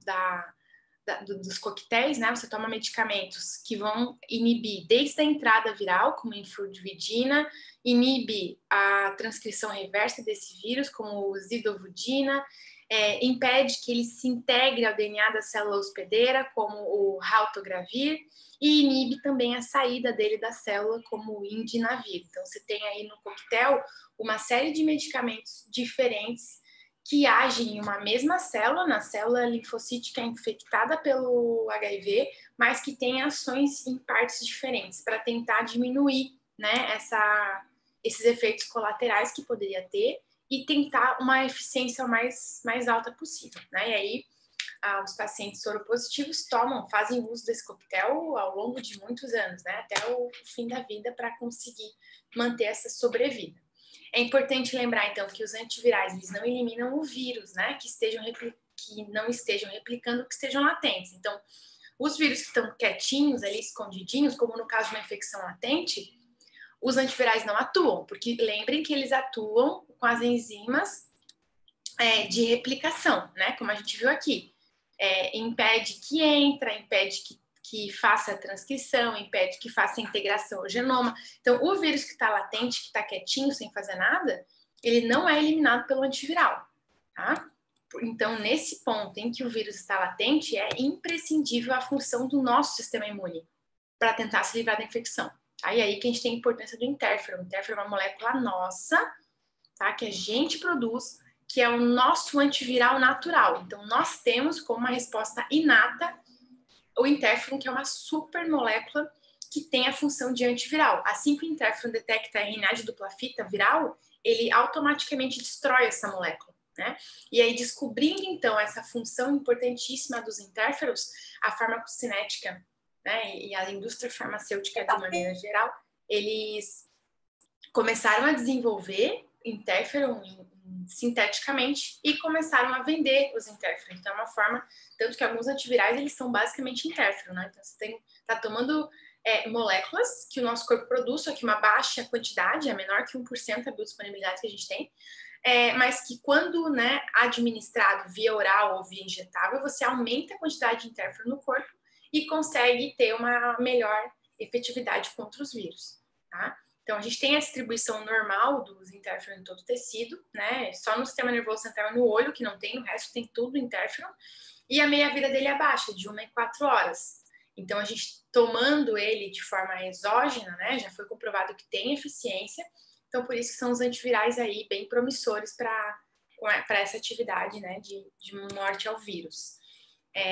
dos coquetéis, né, você toma medicamentos que vão inibir desde a entrada viral, como a influridina, inibe a transcrição reversa desse vírus, como o zidovudina, impede que ele se integre ao DNA da célula hospedeira, como o raltogravir, e inibe também a saída dele da célula, como o indinavir. Então, você tem aí no coquetel uma série de medicamentos diferentes que agem em uma mesma célula, na célula linfocítica infectada pelo HIV, mas que tem ações em partes diferentes para tentar diminuir, né, esses efeitos colaterais que poderia ter e tentar uma eficiência mais alta possível, né? E aí, os pacientes soropositivos fazem uso desse coquetel ao longo de muitos anos, né? Até o fim da vida para conseguir manter essa sobrevida. É importante lembrar, então, que os antivirais eles não eliminam o vírus, né? Que não estejam replicando, que estejam latentes. Então, os vírus que estão quietinhos ali, escondidinhos, como no caso de uma infecção latente, os antivirais não atuam, porque lembrem que eles atuam com as enzimas de replicação, né? Como a gente viu aqui. Impede que impede que faça a transcrição, impede que faça a integração ao genoma. Então, o vírus que está latente, que está quietinho, sem fazer nada, ele não é eliminado pelo antiviral, tá? Então, nesse ponto em que o vírus está latente, é imprescindível a função do nosso sistema imune para tentar se livrar da infecção. Aí que a gente tem a importância do interferon. O interferon é uma molécula nossa, tá? Que a gente produz, que é o nosso antiviral natural. Então, nós temos como uma resposta inata o interferon, que é uma super molécula que tem a função de antiviral. Assim que o interferon detecta a RNA de dupla fita viral, ele automaticamente destrói essa molécula, né? E aí, descobrindo, então, essa função importantíssima dos interferons, a farmacocinética, né, e a indústria farmacêutica de maneira geral, eles começaram a desenvolver interferon sinteticamente e começaram a vender os interferons. Então, é uma forma, tanto que alguns antivirais, eles são basicamente interferon, né? Então, você tá tomando moléculas que o nosso corpo produz, só que uma baixa quantidade, é menor que 1% a biodisponibilidade que a gente tem, mas que quando, né, administrado via oral ou via injetável, você aumenta a quantidade de interferon no corpo e consegue ter uma melhor efetividade contra os vírus, tá? Então, a gente tem a distribuição normal dos interferon em todo o tecido, né? Só no sistema nervoso central e no olho, que não tem, o resto tem tudo interferon. E a meia-vida dele é baixa, de 1 a 4 horas. Então, a gente tomando ele de forma exógena, né? Já foi comprovado que tem eficiência. Então, por isso que são os antivirais aí bem promissores para essa atividade, né? De morte ao vírus.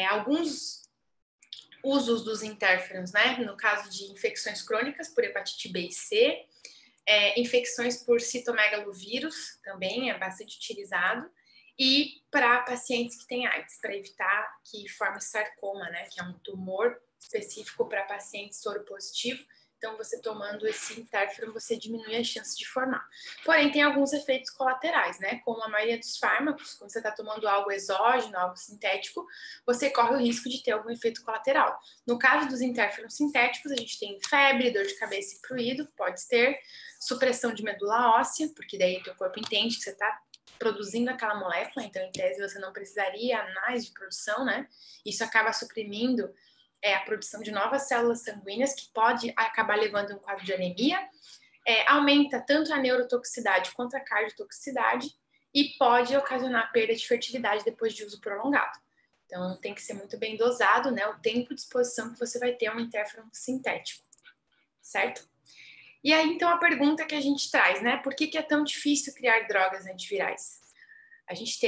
Alguns usos dos interferons, né? No caso de infecções crônicas por hepatite B e C, infecções por citomegalovírus também é bastante utilizado, e para pacientes que têm AIDS, para evitar que forme sarcoma, né? Que é um tumor específico para pacientes soropositivos. Então, você tomando esse interferon, você diminui a chance de formar. Porém, tem alguns efeitos colaterais, né? Como a maioria dos fármacos, quando você está tomando algo exógeno, algo sintético, você corre o risco de ter algum efeito colateral. No caso dos interferons sintéticos, a gente tem febre, dor de cabeça e pruído, pode ter supressão de medula óssea, porque daí o teu corpo entende que você está produzindo aquela molécula, então, em tese, você não precisaria mais de produção, né? Isso acaba suprimindo a produção de novas células sanguíneas, que pode acabar levando a um quadro de anemia, aumenta tanto a neurotoxicidade quanto a cardiotoxicidade e pode ocasionar perda de fertilidade depois de uso prolongado. Então, tem que ser muito bem dosado, né, o tempo de exposição que você vai ter a um interferon sintético, certo? E aí, então, a pergunta que a gente traz, né, por que é tão difícil criar drogas antivirais? A gente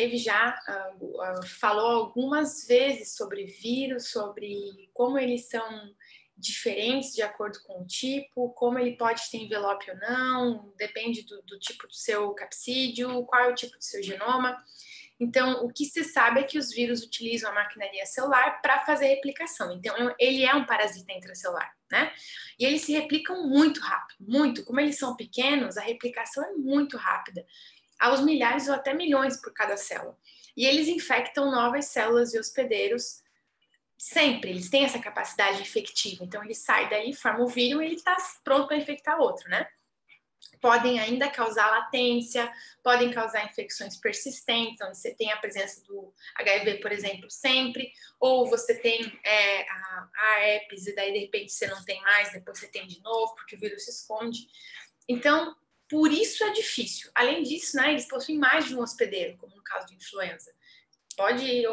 falou algumas vezes sobre vírus, sobre como eles são diferentes de acordo com o tipo, como ele pode ter envelope ou não, depende do tipo do seu capsídeo, qual é o tipo do seu genoma. Então, o que se sabe é que os vírus utilizam a maquinaria celular para fazer replicação. Então, ele é um parasita intracelular, né? E eles se replicam muito rápido, muito. Como eles são pequenos, a replicação é muito rápida, aos milhares ou até milhões por cada célula. E eles infectam novas células e hospedeiros sempre. Eles têm essa capacidade infectiva. Então, ele sai daí, forma o vírus e ele está pronto para infectar outro, né? Podem ainda causar latência, podem causar infecções persistentes, onde você tem a presença do HIV, por exemplo, sempre, ou você tem a herpes e daí de repente você não tem mais, depois você tem de novo, porque o vírus se esconde. Então, por isso é difícil. Além disso, né, eles possuem mais de um hospedeiro, como no caso de influenza. Pode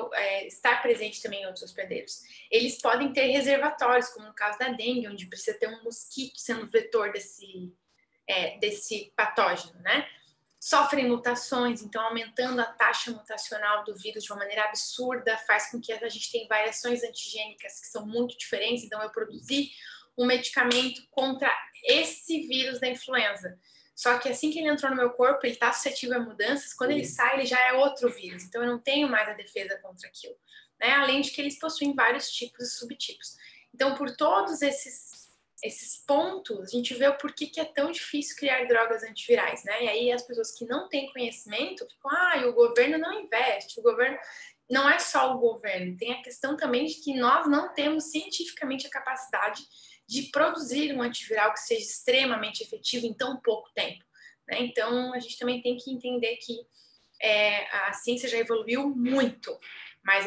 estar presente também em outros hospedeiros. Eles podem ter reservatórios, como no caso da dengue, onde precisa ter um mosquito sendo vetor desse patógeno, né? Sofrem mutações, então aumentando a taxa mutacional do vírus de uma maneira absurda, faz com que a gente tenha variações antigênicas que são muito diferentes. Então, eu produzi um medicamento contra esse vírus da influenza. Só que assim que ele entrou no meu corpo, ele está suscetível a mudanças. Quando ele sai, ele já é outro vírus. Então, eu não tenho mais a defesa contra aquilo, né? Além de que eles possuem vários tipos e subtipos. Então, por todos esses pontos, a gente vê o porquê que é tão difícil criar drogas antivirais, né? E aí as pessoas que não têm conhecimento ficam, o governo não investe, o governo... Não é só o governo, tem a questão também de que nós não temos cientificamente a capacidade de produzir um antiviral que seja extremamente efetivo em tão pouco tempo, né? Então, a gente também tem que entender que a ciência já evoluiu muito, mas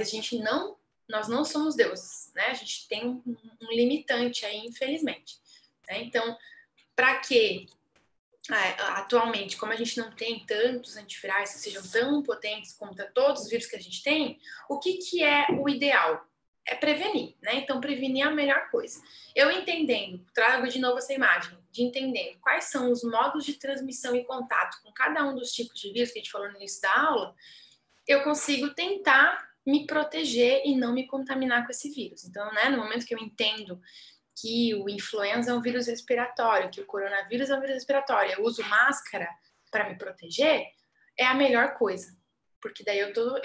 nós não somos deuses, né? A gente tem um limitante aí, infelizmente, né? Então, para que atualmente, como a gente não tem tantos antivirais que sejam tão potentes contra todos os vírus que a gente tem, o que é o ideal? É prevenir, né? Então, prevenir é a melhor coisa. Eu entendendo, trago de novo essa imagem, de entendendo quais são os modos de transmissão e contato com cada um dos tipos de vírus que a gente falou no início da aula, eu consigo tentar me proteger e não me contaminar com esse vírus. Então, né, no momento que eu entendo que o influenza é um vírus respiratório, que o coronavírus é um vírus respiratório, eu uso máscara para me proteger, é a melhor coisa. Porque daí eu estou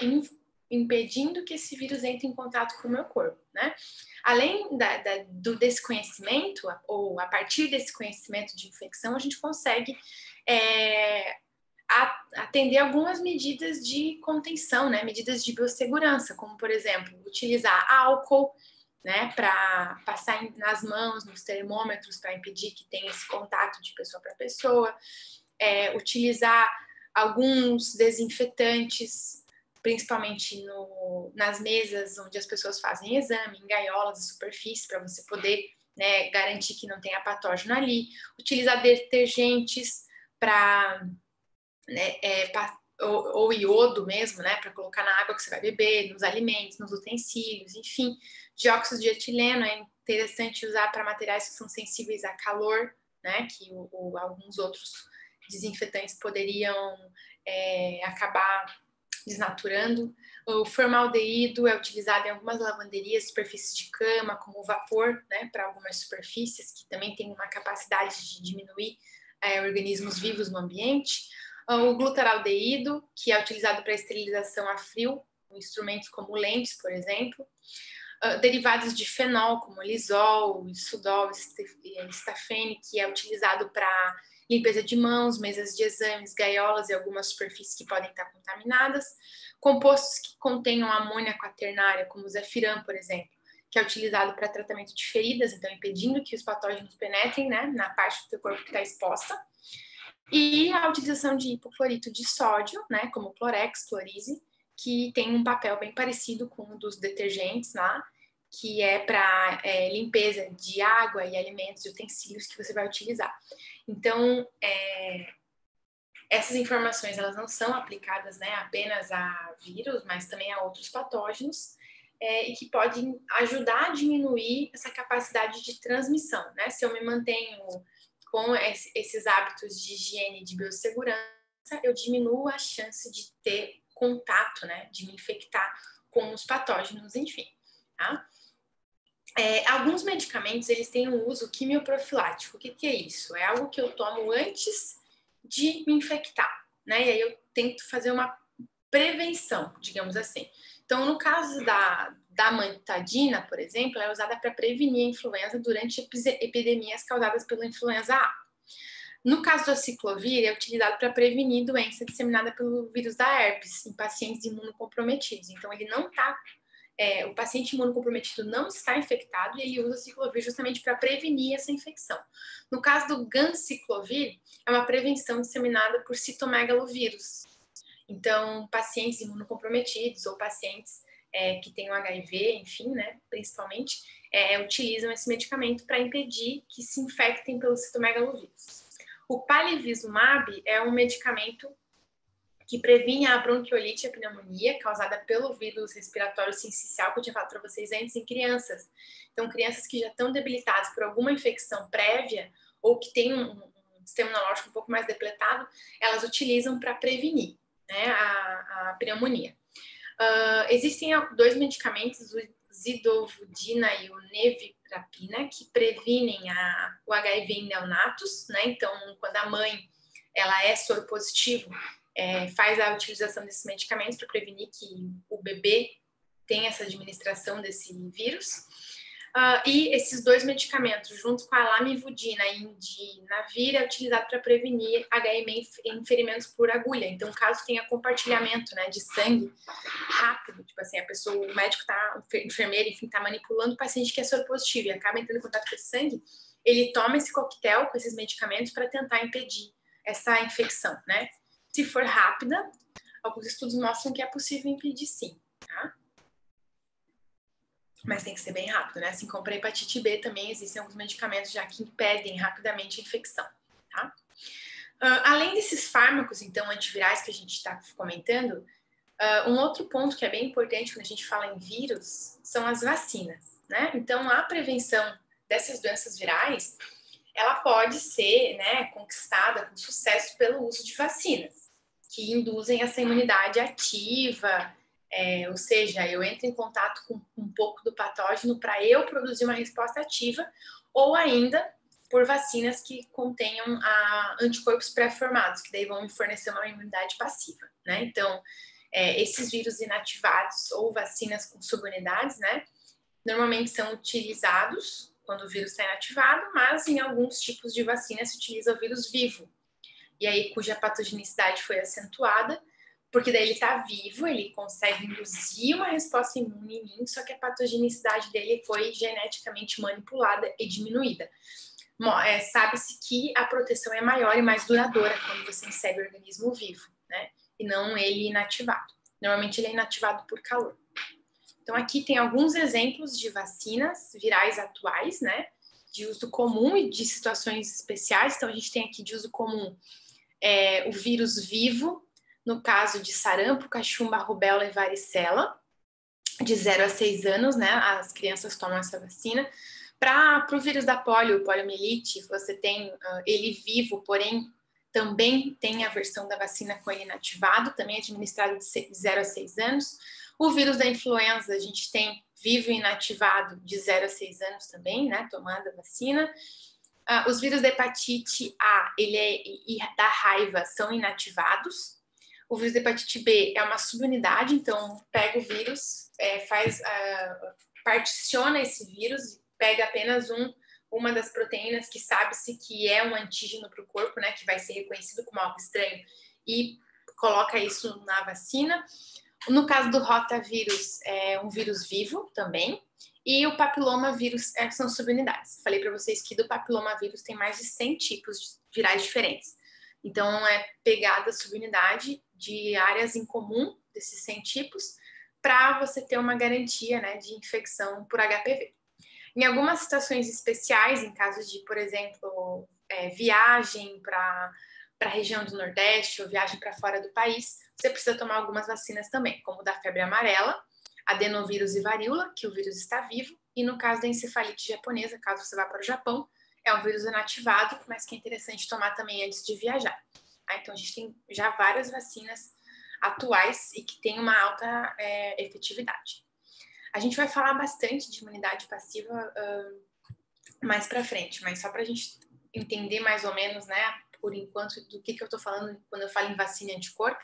impedindo que esse vírus entre em contato com o meu corpo, né? Além desse conhecimento, ou a partir desse conhecimento de infecção, a gente consegue atender algumas medidas de contenção, né? Medidas de biossegurança, como, por exemplo, utilizar álcool, né, para passar nas mãos, nos termômetros, para impedir que tenha esse contato de pessoa para pessoa, utilizar alguns desinfetantes, principalmente nas mesas onde as pessoas fazem exame, em gaiolas e superfícies, para você poder, né, garantir que não tenha patógeno ali, utilizar detergentes para, né, ou iodo mesmo, né, para colocar na água que você vai beber, nos alimentos, nos utensílios, enfim. Dióxido de etileno é interessante usar para materiais que são sensíveis a calor, né, que alguns outros desinfetantes poderiam acabar desnaturando. O formaldeído é utilizado em algumas lavanderias, superfícies de cama, como vapor, né, para algumas superfícies que também tem uma capacidade de diminuir organismos vivos no ambiente. O glutaraldeído, que é utilizado para esterilização a frio, com instrumentos como lentes, por exemplo. Derivados de fenol, como lisol, sudol, estafene, que é utilizado para limpeza de mãos, mesas de exames, gaiolas e algumas superfícies que podem estar contaminadas. Compostos que contenham amônia quaternária, como o Zefiram, por exemplo, que é utilizado para tratamento de feridas, então impedindo que os patógenos penetrem, né, na parte do teu corpo que está exposta. E a utilização de hipoclorito de sódio, né, como Clorex, Clorize, que tem um papel bem parecido com o dos detergentes lá, que é para limpeza de água e alimentos e utensílios que você vai utilizar. Então, essas informações elas não são aplicadas, né, apenas a vírus, mas também a outros patógenos, e que podem ajudar a diminuir essa capacidade de transmissão, né? Se eu me mantenho com esses hábitos de higiene e de biossegurança, eu diminuo a chance de ter contato, né, de me infectar com os patógenos, enfim, tá? Alguns medicamentos, eles têm um uso quimioprofilático. O que é isso? É algo que eu tomo antes de me infectar, né? E aí eu tento fazer uma prevenção, digamos assim. Então, no caso da amantadina, por exemplo, ela é usada para prevenir a influenza durante epidemias causadas pela influenza A. No caso do ciclovir, é utilizado para prevenir doença disseminada pelo vírus da herpes em pacientes imunocomprometidos. Então, ele não está o paciente imunocomprometido não está infectado e ele usa o ciclovir justamente para prevenir essa infecção. No caso do ganciclovir, é uma prevenção disseminada por citomegalovírus. Então, pacientes imunocomprometidos ou pacientes que têm o HIV, enfim, né, principalmente, utilizam esse medicamento para impedir que se infectem pelo citomegalovírus. O palivizumab é um medicamento que previne a bronquiolite e a pneumonia causada pelo vírus respiratório sincicial que eu tinha falado para vocês antes em crianças. Então, crianças que já estão debilitadas por alguma infecção prévia ou que têm um sistema imunológico um pouco mais depletado, elas utilizam para prevenir, né, a pneumonia. Existem 2 medicamentos, o zidovudina e o nevirapina, que previnem o HIV em neonatos, né? Então, quando a mãe ela é soropositivo, faz a utilização desses medicamentos para prevenir que o bebê tenha essa administração desse vírus. E esses 2 medicamentos, juntos com a lamivudina e indinavir, é utilizado para prevenir HIV em ferimentos por agulha. Então, caso tenha compartilhamento, né, de sangue rápido, tipo assim, o médico enfermeiro, enfim, está manipulando o paciente que é soropositivo e acaba entrando em contato com esse sangue, ele toma esse coquetel com esses medicamentos para tentar impedir essa infecção, né? Se for rápida, alguns estudos mostram que é possível impedir sim, tá? Mas tem que ser bem rápido, né? Assim como para hepatite B também existem alguns medicamentos já que impedem rapidamente a infecção, tá? Além desses fármacos, então, antivirais que a gente está comentando, um outro ponto que é bem importante quando a gente fala em vírus são as vacinas, né? Então, a prevenção dessas doenças virais, ela pode ser, né, conquistada com sucesso pelo uso de vacinas, que induzem essa imunidade ativa, ou seja, eu entro em contato com um pouco do patógeno para eu produzir uma resposta ativa, ou ainda por vacinas que contenham anticorpos pré-formados, que daí vão me fornecer uma imunidade passiva, né? Então, esses vírus inativados ou vacinas com subunidades, né, normalmente são utilizados quando o vírus está inativado, mas em alguns tipos de vacina se utiliza o vírus vivo, e aí cuja patogenicidade foi acentuada, porque daí ele está vivo, ele consegue induzir uma resposta imune em mim, só que a patogenicidade dele foi geneticamente manipulada e diminuída. Sabe-se que a proteção é maior e mais duradoura quando você insere o organismo vivo, né? E não ele inativado. Normalmente ele é inativado por calor. Então aqui tem alguns exemplos de vacinas virais atuais, né? De uso comum e de situações especiais. Então a gente tem aqui de uso comum o vírus vivo, no caso de sarampo, cachumba, rubéola e varicela, de 0 a 6 anos, né? As crianças tomam essa vacina. Para o vírus da poliomielite, você tem ele vivo, porém também tem a versão da vacina com ele inativado, também administrado de 0 a 6 anos. O vírus da influenza, a gente tem vivo e inativado de 0 a 6 anos também, né? Tomando a vacina. Os vírus da hepatite A e da raiva são inativados. O vírus da hepatite B é uma subunidade, então pega o vírus, particiona esse vírus, pega apenas uma das proteínas que sabe-se que é um antígeno para o corpo, né, que vai ser reconhecido como algo estranho, e coloca isso na vacina. No caso do rotavírus, é um vírus vivo também, e o papilomavírus são subunidades. Falei para vocês que do papilomavírus tem mais de 100 tipos virais diferentes. Então, é pegada a subunidade de áreas em comum desses 100 tipos para você ter uma garantia, né, de infecção por HPV. Em algumas situações especiais, em casos de, por exemplo, viagem para a região do Nordeste ou viagem para fora do país, você precisa tomar algumas vacinas também, como da febre amarela, adenovírus e varíola, que o vírus está vivo, e no caso da encefalite japonesa, caso você vá para o Japão, é um vírus inativado, mas que é interessante tomar também antes de viajar. Então, a gente tem já várias vacinas atuais e que têm uma alta efetividade. A gente vai falar bastante de imunidade passiva mais para frente, mas só para a gente entender mais ou menos, né, por enquanto, do que eu estou falando quando eu falo em vacina e anticorpo.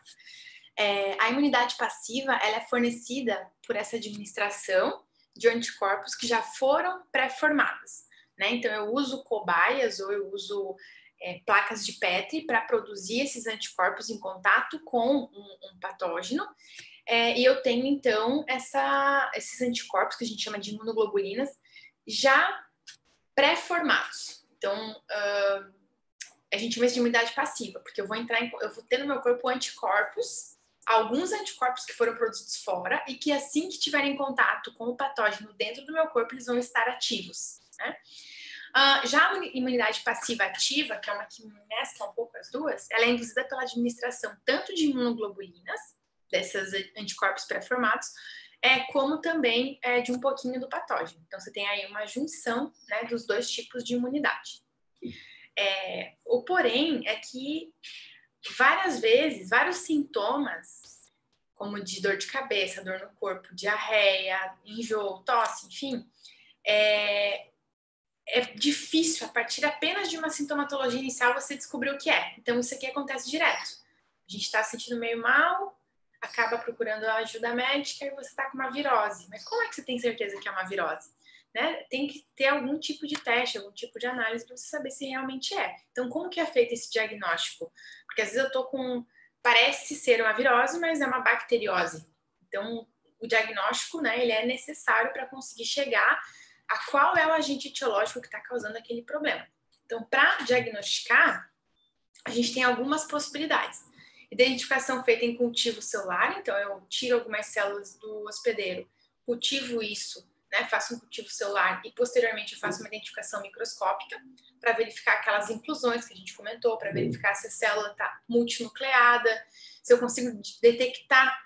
A imunidade passiva, ela é fornecida por essa administração de anticorpos que já foram pré-formados, né? Então, eu uso cobaias ou eu uso placas de Petri para produzir esses anticorpos em contato com um patógeno. E eu tenho, então, esses anticorpos, que a gente chama de imunoglobulinas, já pré-formados. Então, a gente chama isso de imunidade passiva, porque eu vou ter no meu corpo anticorpos, alguns anticorpos que foram produzidos fora e que assim que tiverem contato com o patógeno dentro do meu corpo, eles vão estar ativos, né? Já a imunidade passiva ativa, que é uma que mescla um pouco as duas, ela é induzida pela administração tanto de imunoglobulinas, desses anticorpos pré-formados, como também de um pouquinho do patógeno. Então, você tem aí uma junção, né, dos dois tipos de imunidade. O porém é que várias vezes, vários sintomas, como de dor de cabeça, dor no corpo, diarreia, enjoo, tosse, enfim, é difícil, a partir apenas de uma sintomatologia inicial, você descobrir o que é. Então, isso aqui acontece direto. A gente está se sentindo meio mal, acaba procurando a ajuda médica e você está com uma virose. Mas como é que você tem certeza que é uma virose? Né? Tem que ter algum tipo de teste, algum tipo de análise para você saber se realmente é. Então, como que é feito esse diagnóstico? Porque às vezes eu tô parece ser uma virose, mas é uma bacteriose. Então, o diagnóstico, né, ele é necessário para conseguir chegar a qual é o agente etiológico que está causando aquele problema. Então, para diagnosticar, a gente tem algumas possibilidades. Identificação feita em cultivo celular, então eu tiro algumas células do hospedeiro, cultivo isso, né, faço um cultivo celular e posteriormente eu faço uma identificação microscópica para verificar aquelas inclusões que a gente comentou, para verificar se a célula está multinucleada, se eu consigo detectar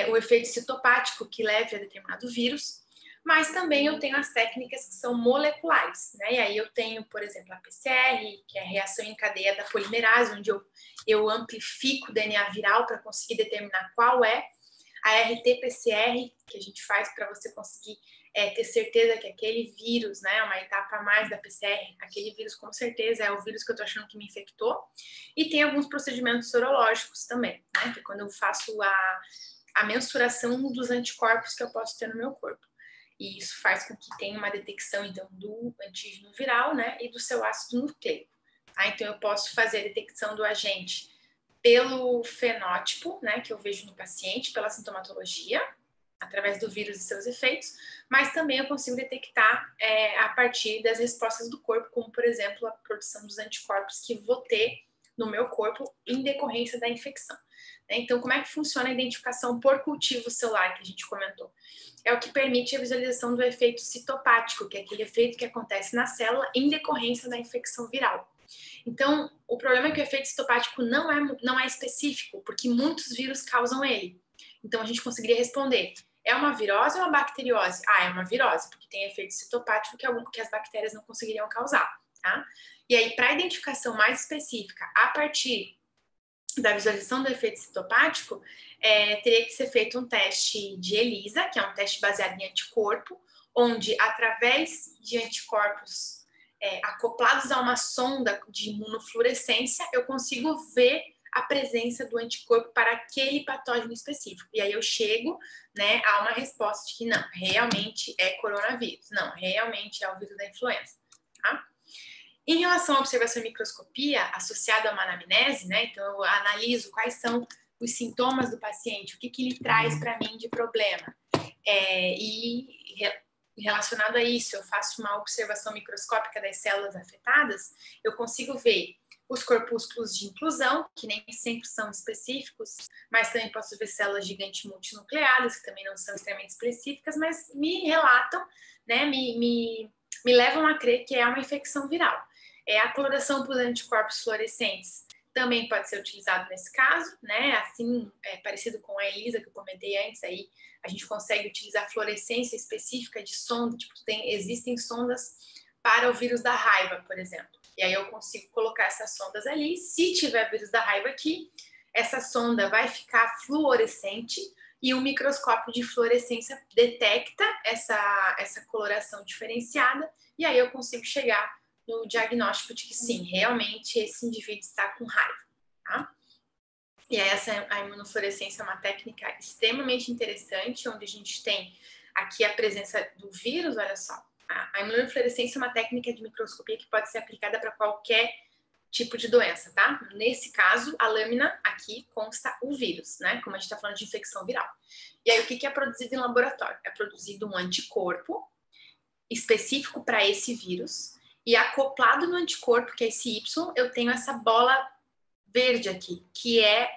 o efeito citopático que leve a determinado vírus. Mas também eu tenho as técnicas que são moleculares, né? E aí eu tenho, por exemplo, a PCR, que é a reação em cadeia da polimerase, onde eu amplifico o DNA viral para conseguir determinar qual é. A RT-PCR, que a gente faz para você conseguir ter certeza que aquele vírus, né, uma etapa a mais da PCR, aquele vírus com certeza é o vírus que eu estou achando que me infectou. E tem alguns procedimentos sorológicos também, né? Que é quando eu faço a mensuração dos anticorpos que eu posso ter no meu corpo. E isso faz com que tenha uma detecção, então, do antígeno viral, né, e do seu ácido nucleico. Tá? Então, eu posso fazer a detecção do agente pelo fenótipo, né, que eu vejo no paciente, pela sintomatologia, através do vírus e seus efeitos, mas também eu consigo detectar a partir das respostas do corpo, como, por exemplo, a produção dos anticorpos que vou ter no meu corpo em decorrência da infecção. Então, como é que funciona a identificação por cultivo celular que a gente comentou? É o que permite a visualização do efeito citopático, que é aquele efeito que acontece na célula em decorrência da infecção viral. Então, o problema é que o efeito citopático não é específico, porque muitos vírus causam ele. Então, a gente conseguiria responder, é uma virose ou uma bacteriose? É uma virose, porque tem efeito citopático que as bactérias não conseguiriam causar, tá? E aí, para a identificação mais específica, a partir da visualização do efeito citopático, teria que ser feito um teste de ELISA, que é um teste baseado em anticorpo, onde, através de anticorpos acoplados a uma sonda de imunofluorescência, eu consigo ver a presença do anticorpo para aquele patógeno específico. E aí eu chego, né, a uma resposta de que não, realmente é coronavírus, não, realmente é o vírus da influenza, tá? Em relação à observação e microscopia associada a uma anamnese, né? Então eu analiso quais são os sintomas do paciente, o que ele traz para mim de problema. E relacionado a isso, eu faço uma observação microscópica das células afetadas, eu consigo ver os corpúsculos de inclusão, que nem sempre são específicos, mas também posso ver células gigantes multinucleadas, que também não são extremamente específicas, mas me relatam, né, me levam a crer que é uma infecção viral. A coloração por anticorpos fluorescentes também pode ser utilizado nesse caso, né? Assim, parecido com a ELISA que eu comentei antes, aí a gente consegue utilizar fluorescência específica de sonda, tipo, existem sondas para o vírus da raiva, por exemplo. E aí eu consigo colocar essas sondas ali. Se tiver vírus da raiva aqui, essa sonda vai ficar fluorescente e o microscópio de fluorescência detecta essa coloração diferenciada e aí eu consigo chegar no diagnóstico de que sim, realmente esse indivíduo está com raiva, tá? E aí a imunofluorescência é uma técnica extremamente interessante, onde a gente tem aqui a presença do vírus, olha só. A imunofluorescência é uma técnica de microscopia que pode ser aplicada para qualquer tipo de doença, tá? Nesse caso, a lâmina aqui consta o vírus, né? Como a gente está falando de infecção viral. E aí, o que é produzido em laboratório? É produzido um anticorpo específico para esse vírus, e acoplado no anticorpo, que é esse Y, eu tenho essa bola verde aqui, que é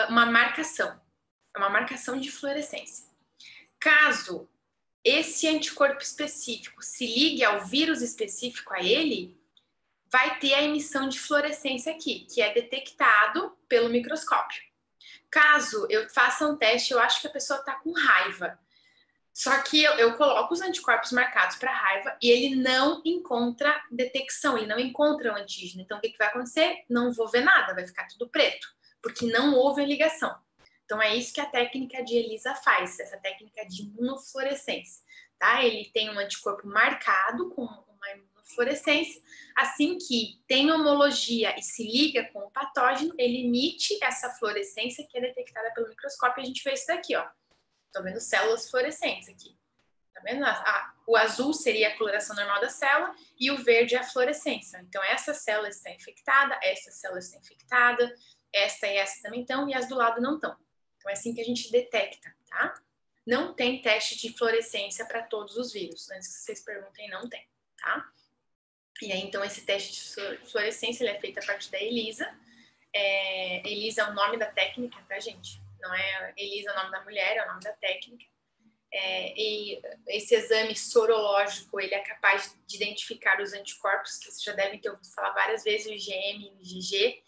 uma marcação. É uma marcação de fluorescência. Caso esse anticorpo específico se ligue ao vírus específico a ele, vai ter a emissão de fluorescência aqui, que é detectado pelo microscópio. Caso eu faça um teste, eu acho que a pessoa está com raiva. Só que eu coloco os anticorpos marcados para raiva e ele não encontra detecção, ele não encontra o antígeno. Então, o que vai acontecer? Não vou ver nada, vai ficar tudo preto, porque não houve a ligação. Então, é isso que a técnica de ELISA faz, essa técnica de imunofluorescência. Tá? Ele tem um anticorpo marcado com uma imunofluorescência. Assim que tem homologia e se liga com o patógeno, ele emite essa fluorescência que é detectada pelo microscópio. E a gente vê isso daqui, ó. Tô vendo células fluorescentes aqui. Tá vendo? O azul seria a coloração normal da célula e o verde é a fluorescência. Então, essa célula está infectada, essa célula está infectada, esta e essa também estão, e as do lado não estão. Então, é assim que a gente detecta, tá? Não tem teste de fluorescência para todos os vírus. Antes que vocês perguntem, não tem, tá? E aí, então, esse teste de fluorescência ele é feito a partir da ELISA. ELISA é o nome da técnica, tá, gente? Não é ELISA é o nome da mulher, é o nome da técnica. E esse exame sorológico, ele é capaz de identificar os anticorpos, que vocês já devem ter ouvido falar várias vezes, o IgM e o IgG,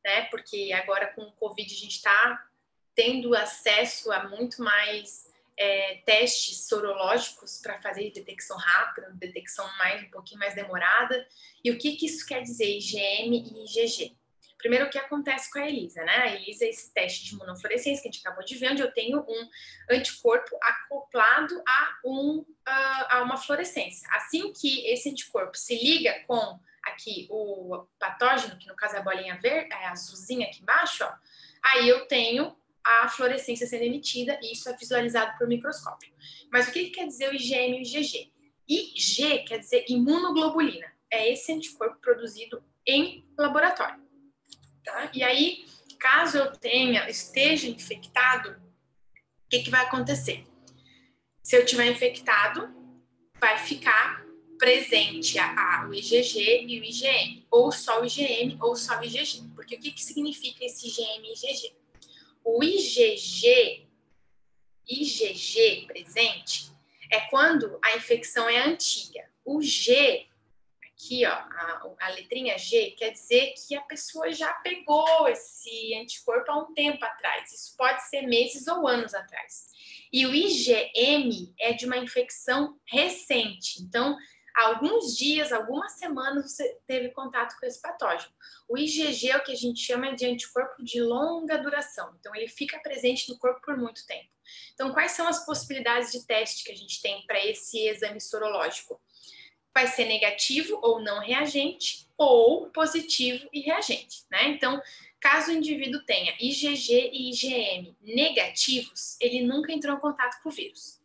né? Porque agora com o Covid a gente está tendo acesso a muito mais testes sorológicos para fazer detecção rápida, detecção um pouquinho mais demorada. E o que isso quer dizer, IgM e IgG? Primeiro, o que acontece com a ELISA, né? A ELISA é esse teste de imunofluorescência que a gente acabou de ver, onde eu tenho um anticorpo acoplado a uma fluorescência. Assim que esse anticorpo se liga com aqui o patógeno, que no caso é a bolinha verde, é azulzinha aqui embaixo, ó, aí eu tenho a fluorescência sendo emitida e isso é visualizado por microscópio. Mas o que quer dizer o IgM e o IgG? IG quer dizer imunoglobulina. É esse anticorpo produzido em laboratório. Tá? E aí, caso eu esteja infectado, o que vai acontecer? Se eu tiver infectado, vai ficar presente o IgG e o IgM, ou só o IgM ou só o IgG. Porque o que significa esse IgM e IgG? O IgG presente é quando a infecção é antiga. O G, aqui, ó, a letrinha G, quer dizer que a pessoa já pegou esse anticorpo há um tempo atrás. Isso pode ser meses ou anos atrás. E o IgM é de uma infecção recente. Então, há alguns dias, algumas semanas, você teve contato com esse patógeno. O IgG é o que a gente chama de anticorpo de longa duração. Então, ele fica presente no corpo por muito tempo. Então, quais são as possibilidades de teste que a gente tem para esse exame sorológico? Vai ser negativo ou não reagente, ou positivo e reagente, né? Então, caso o indivíduo tenha IgG e IgM negativos, ele nunca entrou em contato com o vírus.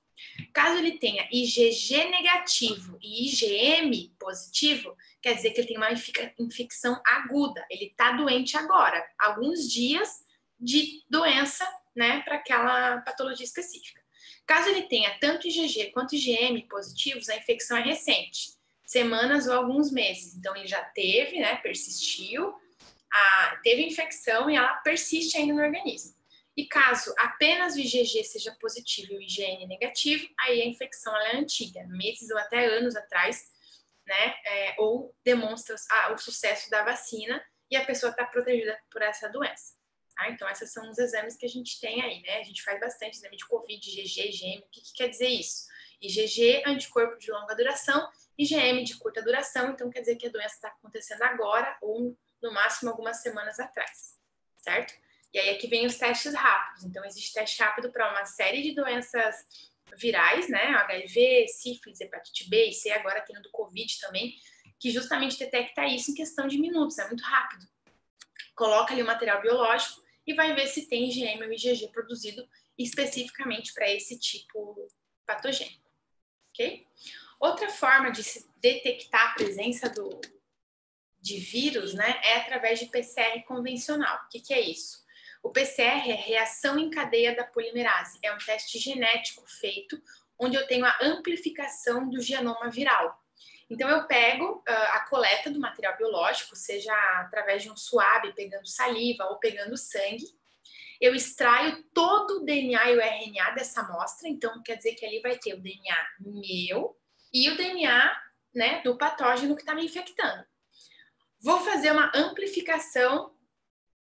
Caso ele tenha IgG negativo e IgM positivo, quer dizer que ele tem uma infecção aguda, ele está doente agora, alguns dias de doença, né, para aquela patologia específica. Caso ele tenha tanto IgG quanto IgM positivos, a infecção é recente, semanas ou alguns meses. Então, ele já teve, né, persistiu, teve infecção e ela persiste ainda no organismo. E caso apenas o IgG seja positivo e o IgN negativo, aí a infecção ela é antiga, meses ou até anos atrás, né, ou demonstra o sucesso da vacina e a pessoa está protegida por essa doença. Tá? Então, esses são os exames que a gente tem aí, né? A gente faz bastante exame de Covid, IgG, IgM. O que quer dizer isso? IgG, anticorpo de longa duração, IgM de curta duração, então quer dizer que a doença está acontecendo agora ou no máximo algumas semanas atrás, certo? E aí aqui vem os testes rápidos. Então, existe teste rápido para uma série de doenças virais, né? HIV, sífilis, hepatite B e C, agora tem o do Covid também, que justamente detecta isso em questão de minutos, é muito rápido. Coloca ali o material biológico e vai ver se tem IgM ou IgG produzido especificamente para esse tipo patogênico, ok? Outra forma de se detectar a presença de vírus, né, é através de PCR convencional. O que é isso? O PCR é reação em cadeia da polimerase. É um teste genético feito onde eu tenho a amplificação do genoma viral. Então, eu pego a coleta do material biológico, seja através de um swab, pegando saliva ou pegando sangue. Eu extraio todo o DNA e o RNA dessa amostra. Então, quer dizer que ali vai ter o DNA meu e o DNA, né, do patógeno que está me infectando. Vou fazer uma amplificação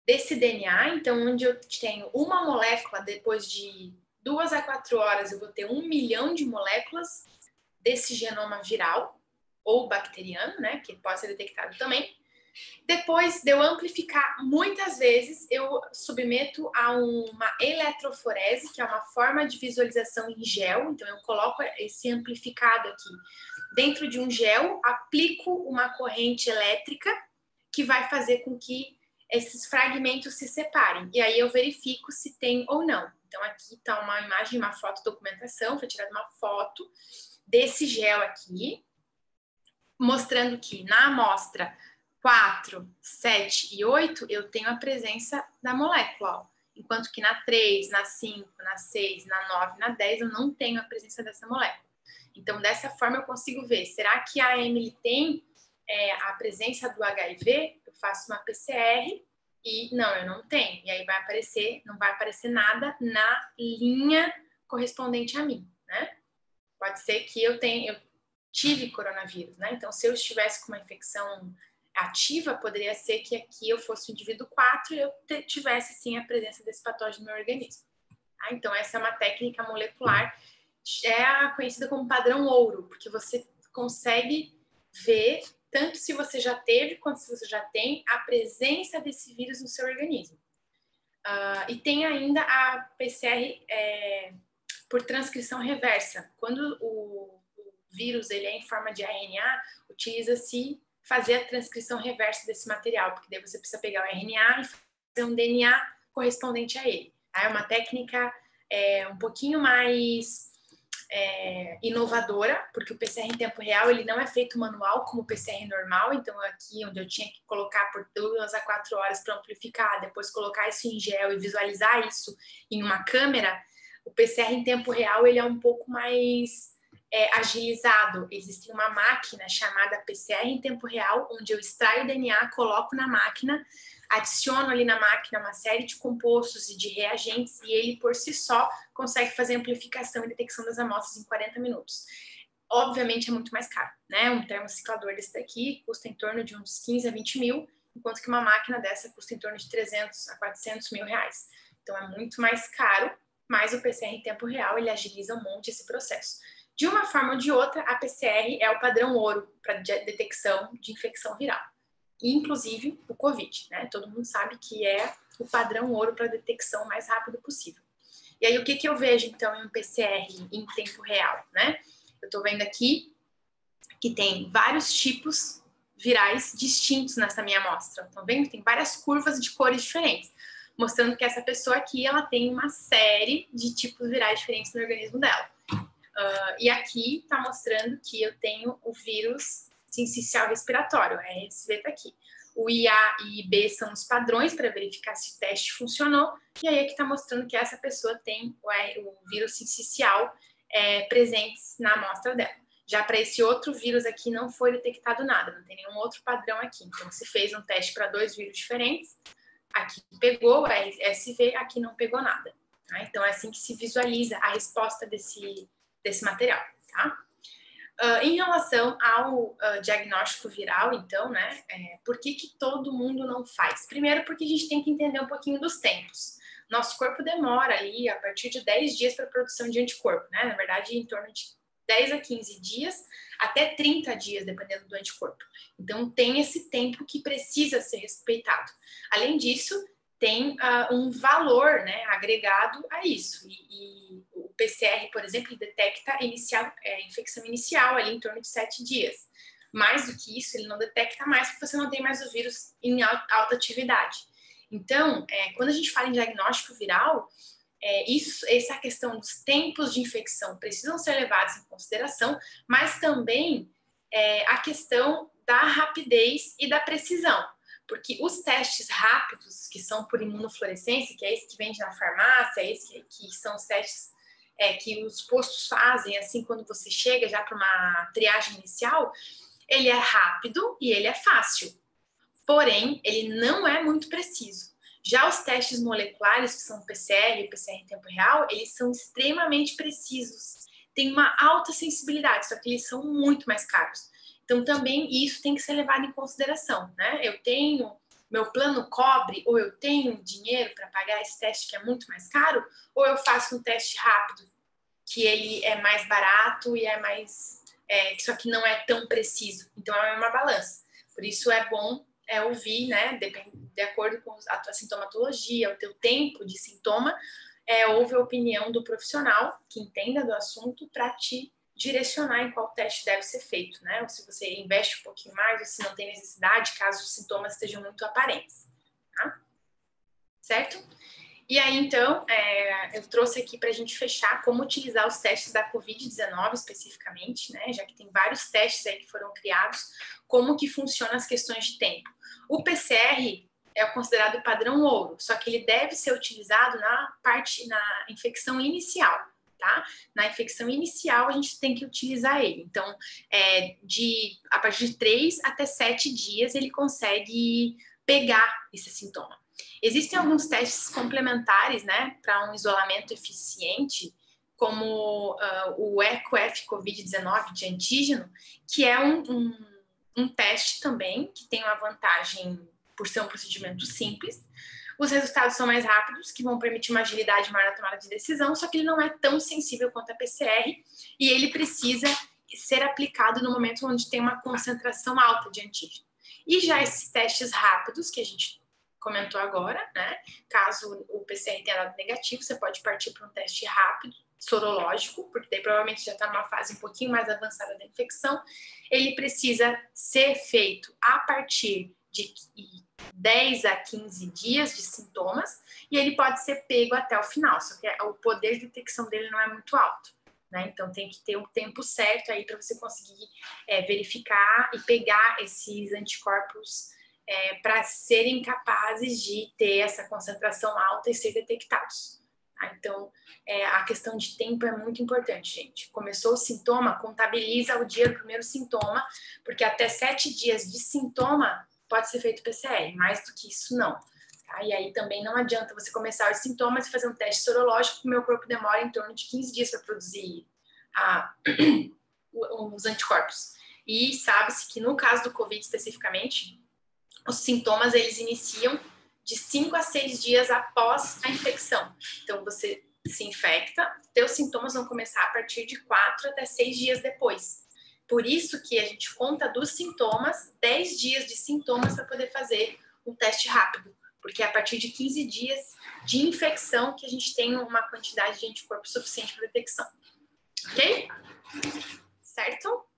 desse DNA, então, onde eu tenho uma molécula, depois de 2 a 4 horas, eu vou ter 1 milhão de moléculas desse genoma viral ou bacteriano, né, que pode ser detectado também. Depois de eu amplificar muitas vezes, eu submeto a uma eletroforese, que é uma forma de visualização em gel. Então, eu coloco esse amplificado aqui dentro de um gel, aplico uma corrente elétrica que vai fazer com que esses fragmentos se separem. E aí eu verifico se tem ou não. Então, aqui está uma imagem, uma foto documentação, foi tirada uma foto desse gel aqui, mostrando que na amostra 4, 7 e 8, eu tenho a presença da molécula. Ó. Enquanto que na 3, na 5, na 6, na 9, na 10, eu não tenho a presença dessa molécula. Então, dessa forma, eu consigo ver, será que a Emily tem a presença do HIV? Eu faço uma PCR e não, eu não tenho. E aí vai aparecer, não vai aparecer nada na linha correspondente a mim, né? Pode ser que eu tive coronavírus, né? Então, se eu estivesse com uma infecção ativa, poderia ser que aqui eu fosse o indivíduo 4 e eu tivesse, sim, a presença desse patógeno no meu organismo. Tá? Então, essa é uma técnica molecular, é conhecida como padrão ouro, porque você consegue ver, tanto se você já teve, quanto se você já tem, a presença desse vírus no seu organismo. E tem ainda a PCR por transcrição reversa. Quando o vírus ele é em forma de RNA, utiliza-se fazer a transcrição reversa desse material, porque daí você precisa pegar o RNA e fazer um DNA correspondente a ele. É uma técnica um pouquinho mais inovadora, porque o PCR em tempo real ele não é feito manual como o PCR normal. Então, aqui onde eu tinha que colocar por 2 a 4 horas para amplificar, depois colocar isso em gel e visualizar isso em uma câmera, o PCR em tempo real ele é um pouco mais agilizado. Existe uma máquina chamada PCR em tempo real, onde eu extraio o DNA, coloco na máquina, adiciono ali na máquina uma série de compostos e de reagentes e ele, por si só, consegue fazer amplificação e detecção das amostras em 40 minutos. Obviamente é muito mais caro, né? Um termociclador desse daqui custa em torno de uns 15 a 20 mil, enquanto que uma máquina dessa custa em torno de 300 a 400 mil reais. Então é muito mais caro, mas o PCR em tempo real, ele agiliza um monte esse processo. De uma forma ou de outra, a PCR é o padrão ouro para detecção de infecção viral. Inclusive o COVID, né? Todo mundo sabe que é o padrão ouro para detecção o mais rápido possível. E aí, o que eu vejo, então, em um PCR em tempo real, né? Eu estou vendo aqui que tem vários tipos virais distintos nessa minha amostra. Estão vendo? Tem várias curvas de cores diferentes, mostrando que essa pessoa aqui, ela tem uma série de tipos virais diferentes no organismo dela. E aqui está mostrando que eu tenho o vírus sincicial respiratório, a RSV está aqui. O IA e IB são os padrões para verificar se o teste funcionou, e aí aqui está mostrando que essa pessoa tem o vírus sincicial presentes na amostra dela. Já para esse outro vírus aqui não foi detectado nada, não tem nenhum outro padrão aqui. Então, se fez um teste para 2 vírus diferentes, aqui pegou o RSV, aqui não pegou nada. Tá? Então, é assim que se visualiza a resposta desse material, tá? Em relação ao diagnóstico viral, então, né, por que todo mundo não faz? Primeiro, porque a gente tem que entender um pouquinho dos tempos. Nosso corpo demora ali a partir de 10 dias para a produção de anticorpo, né? Na verdade, em torno de 10 a 15 dias, até 30 dias, dependendo do anticorpo. Então, tem esse tempo que precisa ser respeitado. Além disso, tem um valor, né, agregado a isso. E o PCR, por exemplo, detecta infecção inicial ali em torno de 7 dias. Mais do que isso, ele não detecta mais porque você não tem mais o vírus em alta atividade. Então, quando a gente fala em diagnóstico viral, essa questão dos tempos de infecção precisam ser levados em consideração, mas também a questão da rapidez e da precisão. Porque os testes rápidos, que são por imunofluorescência, que é esse que vende na farmácia, esse que são os testes que os postos fazem, assim, quando você chega já para uma triagem inicial, ele é rápido e ele é fácil. Porém, ele não é muito preciso. Já os testes moleculares, que são o PCR e o PCR em tempo real, eles são extremamente precisos. Tem uma alta sensibilidade, só que eles são muito mais caros. Então, também isso tem que ser levado em consideração, né? Eu tenho, meu plano cobre, ou eu tenho dinheiro para pagar esse teste que é muito mais caro, ou eu faço um teste rápido, que ele é mais barato e é mais... só que não é tão preciso. Então, é uma balança. Por isso, é bom ouvir, né? De acordo com a tua sintomatologia, o teu tempo de sintoma, ouve a opinião do profissional que entenda do assunto para te direcionar em qual teste deve ser feito, né? Ou se você investe um pouquinho mais, ou se não tem necessidade, caso os sintomas estejam muito aparentes, tá? Certo? E aí, então, eu trouxe aqui para a gente fechar como utilizar os testes da Covid-19 especificamente, né? Já que tem vários testes aí que foram criados, como que funcionam as questões de tempo. O PCR é considerado padrão ouro, só que ele deve ser utilizado na infecção inicial, tá? Na infecção inicial, a gente tem que utilizar ele. Então, a partir de 3 até 7 dias, ele consegue pegar esse sintoma. Existem alguns testes complementares, né, para um isolamento eficiente, como o EcoF Covid-19 de antígeno, que é um teste também, que tem uma vantagem por ser um procedimento simples. Os resultados são mais rápidos, que vão permitir uma agilidade maior na tomada de decisão, só que ele não é tão sensível quanto a PCR, e ele precisa ser aplicado no momento onde tem uma concentração alta de antígeno. E já esses testes rápidos, que a gente comentou agora, né? Caso o PCR tenha dado negativo, você pode partir para um teste rápido, sorológico, porque daí provavelmente já está numa fase um pouquinho mais avançada da infecção. Ele precisa ser feito a partir de 10 a 15 dias de sintomas, e ele pode ser pego até o final, só que o poder de detecção dele não é muito alto, né? Então tem que ter um tempo certo aí para você conseguir verificar e pegar esses anticorpos para serem capazes de ter essa concentração alta e ser detectados. Tá? Então, a questão de tempo é muito importante, gente. Começou o sintoma, contabiliza o dia do primeiro sintoma, porque até 7 dias de sintoma pode ser feito PCR, mais do que isso não. Tá? E aí também não adianta você começar os sintomas e fazer um teste sorológico, que o meu corpo demora em torno de 15 dias para produzir os anticorpos. E sabe-se que no caso do Covid especificamente, os sintomas, eles iniciam de 5 a 6 dias após a infecção. Então, você se infecta, teus sintomas vão começar a partir de 4 até 6 dias depois. Por isso que a gente conta dos sintomas, 10 dias de sintomas para poder fazer um teste rápido. Porque é a partir de 15 dias de infecção que a gente tem uma quantidade de anticorpos suficiente para detecção. Ok? Certo?